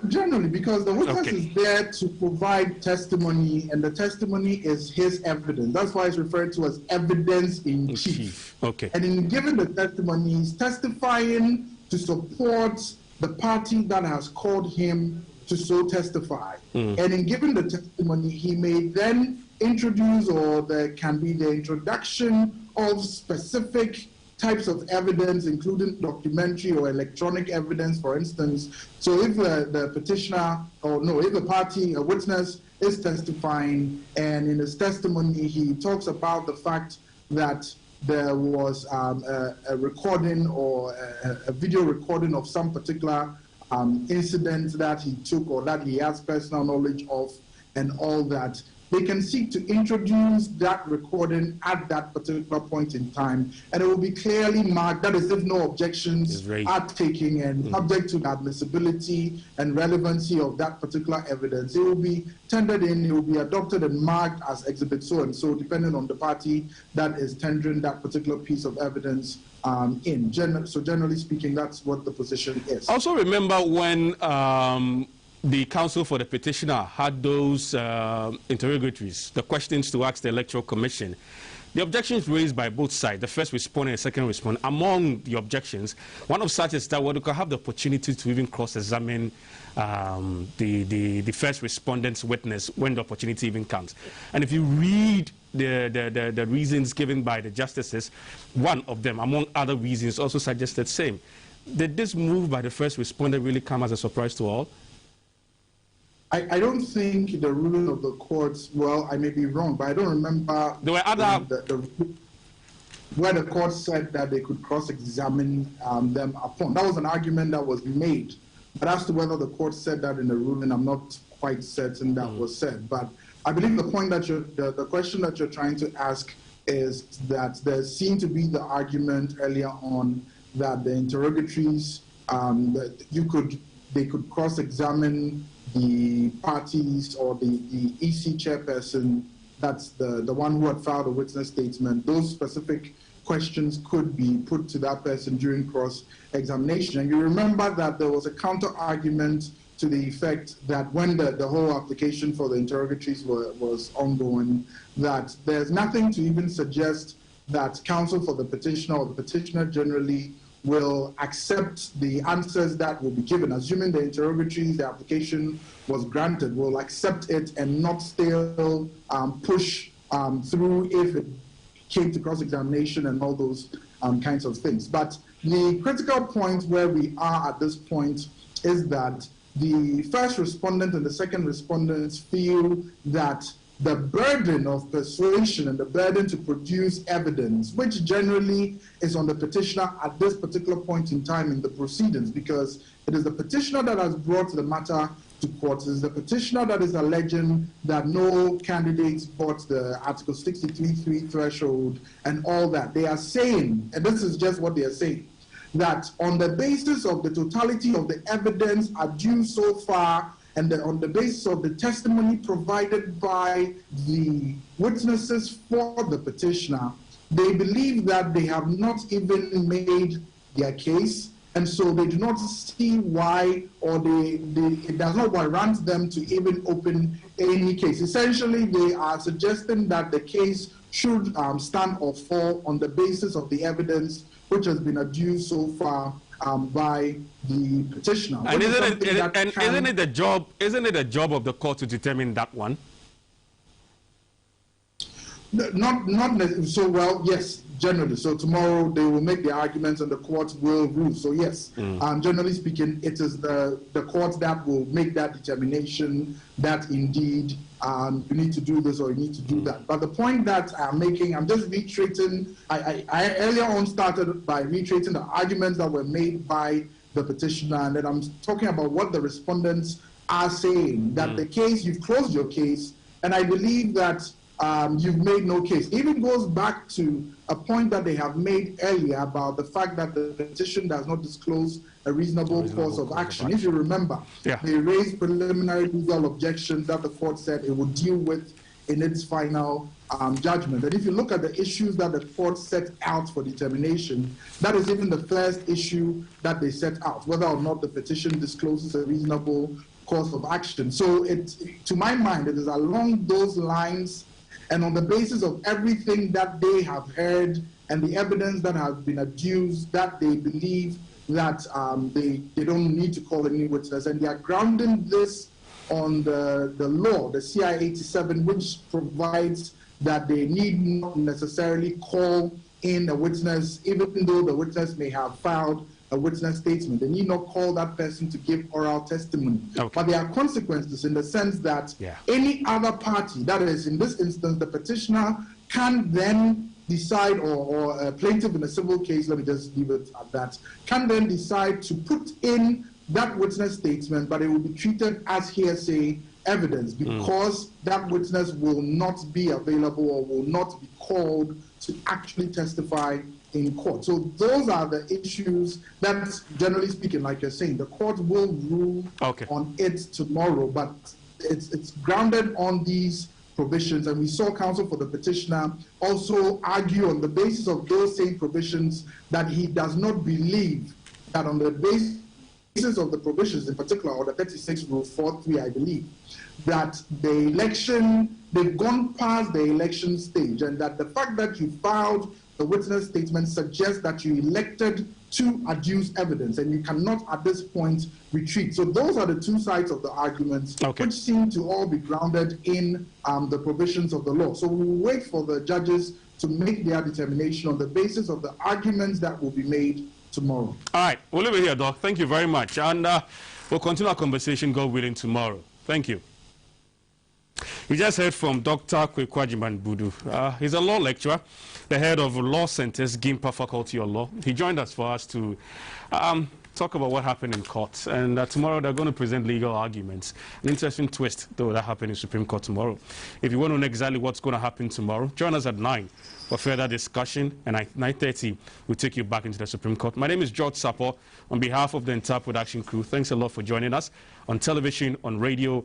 Generally, because the witness is there to provide testimony, and the testimony is his evidence. That's why it's referred to as evidence in chief. Okay. And in giving the testimony, he's testifying to support the party that has called him to so testify. And in giving the testimony, he may then introduce, or there can be the introduction of specific types of evidence, including documentary or electronic evidence, for instance. So if the petitioner, if the party, a witness, is testifying, and in his testimony he talks about the fact that there was a recording or a video recording of some particular incident that he took or that he has personal knowledge of and all that, they can seek to introduce that recording at that particular point in time, and it will be clearly marked, that is, if no objections are taken and subject to the admissibility and relevancy of that particular evidence, it will be tendered in, it will be adopted and marked as exhibit so and so, depending on the party that is tendering that particular piece of evidence in. So generally speaking, that's what the position is. Also remember when the counsel for the petitioner had those interrogatories, the questions to ask the Electoral Commission, the objections raised by both sides, the first respondent and second respondent, among the objections, one of such is that we could have the opportunity to even cross-examine the first respondent's witness when the opportunity even comes. And if you read the reasons given by the justices, one of them, among other reasons, also suggested same. Did this move by the first respondent really come as a surprise to all? I don't think the ruling of the courts, well, I may be wrong, but I don't remember there were other where the court said that they could cross-examine them upon. That was an argument that was made. But as to whether the court said that in the ruling, I'm not quite certain that was said. But I believe the point that the question that you're trying to ask is that there seemed to be the argument earlier on that the interrogatories, that they could cross-examine the parties or the EC chairperson, that's the one who had filed a witness statement. Those specific questions could be put to that person during cross-examination. And you remember that there was a counter-argument to the effect that when the whole application for the interrogatories was ongoing, that there's nothing to even suggest that counsel for the petitioner or the petitioner generally will accept the answers that will be given, assuming the interrogatories, the application was granted, will accept it and not still push through if it came to cross-examination and all those kinds of things. But the critical point where we are at this point is that the first respondent and the second respondents feel that the burden of persuasion and the burden to produce evidence, which generally is on the petitioner at this particular point in time in the proceedings, because it is the petitioner that has brought the matter to court. It is the petitioner that is alleging that no candidates bought the Article 63.3 threshold and all that. They are saying, and this is just what they are saying, that on the basis of the totality of the evidence adduced so far, and on the basis of the testimony provided by the witnesses for the petitioner, they believe that they have not even made their case, and so they do not see why, or it does not warrant them to even open any case. Essentially, they are suggesting that the case should stand or fall on the basis of the evidence which has been adduced so far by the petitioner. And isn't it the job of the court to determine that one? Not necessarily. So, well, yes, generally. So tomorrow they will make the arguments and the court will rule. So yes, generally speaking, it is the court that will make that determination that indeed you need to do this or you need to do that. But the point that I'm making, I'm just reiterating, I earlier on started by reiterating the arguments that were made by the petitioner, and then I'm talking about what the respondents are saying, that the case, you've closed your case, and I believe that you've made no case. It even goes back to a point that they have made earlier about the fact that the petition does not disclose a reasonable course of action. If you remember, they raised preliminary legal objections that the court said it would deal with in its final judgment. And if you look at the issues that the court set out for determination, that is even the first issue that they set out, whether or not the petition discloses a reasonable course of action. So to my mind, it is along those lines and on the basis of everything that they have heard and the evidence that has been adduced, that they believe that they don't need to call any witness, and they are grounding this on the law, the CI 87, which provides that they need not necessarily call in a witness, even though the witness may have filed a witness statement. They need not call that person to give oral testimony. Okay. But there are consequences in the sense that any other party, that is in this instance the petitioner, can then decide, or a plaintiff in a civil case, let me just leave it at that, can then decide to put in that witness statement, but it will be treated as hearsay evidence because that witness will not be available or will not be called to actually testify in court. So those are the issues that, generally speaking, like you're saying, the court will rule on it tomorrow, but it's grounded on these provisions. And we saw counsel for the petitioner also argue on the basis of those same provisions that he does not believe that on the basis of the provisions in particular, or the 36 Rule 4.3, I believe, that the election, they've gone past the election stage, and that the fact that you filed the witness statement suggests that you elected to adduce evidence, and you cannot at this point retreat. So those are the two sides of the arguments, which seem to all be grounded in the provisions of the law. So we will wait for the judges to make their determination on the basis of the arguments that will be made tomorrow. All right, we'll leave it here, Doc. Thank you very much. And we'll continue our conversation, God willing, tomorrow. Thank you. We just heard from Dr. Kwekwajiman Budu. He's a law lecturer, the head of Law Center's Gimpa Faculty of Law. He joined us for us to talk about what happened in court. And tomorrow they're going to present legal arguments. An interesting twist, though, that happened in Supreme Court tomorrow. If you want to know exactly what's going to happen tomorrow, join us at 9 for further discussion. And at 9:30, we'll take you back into the Supreme Court. My name is George Sapo. On behalf of the entire production crew, thanks a lot for joining us on television, on radio,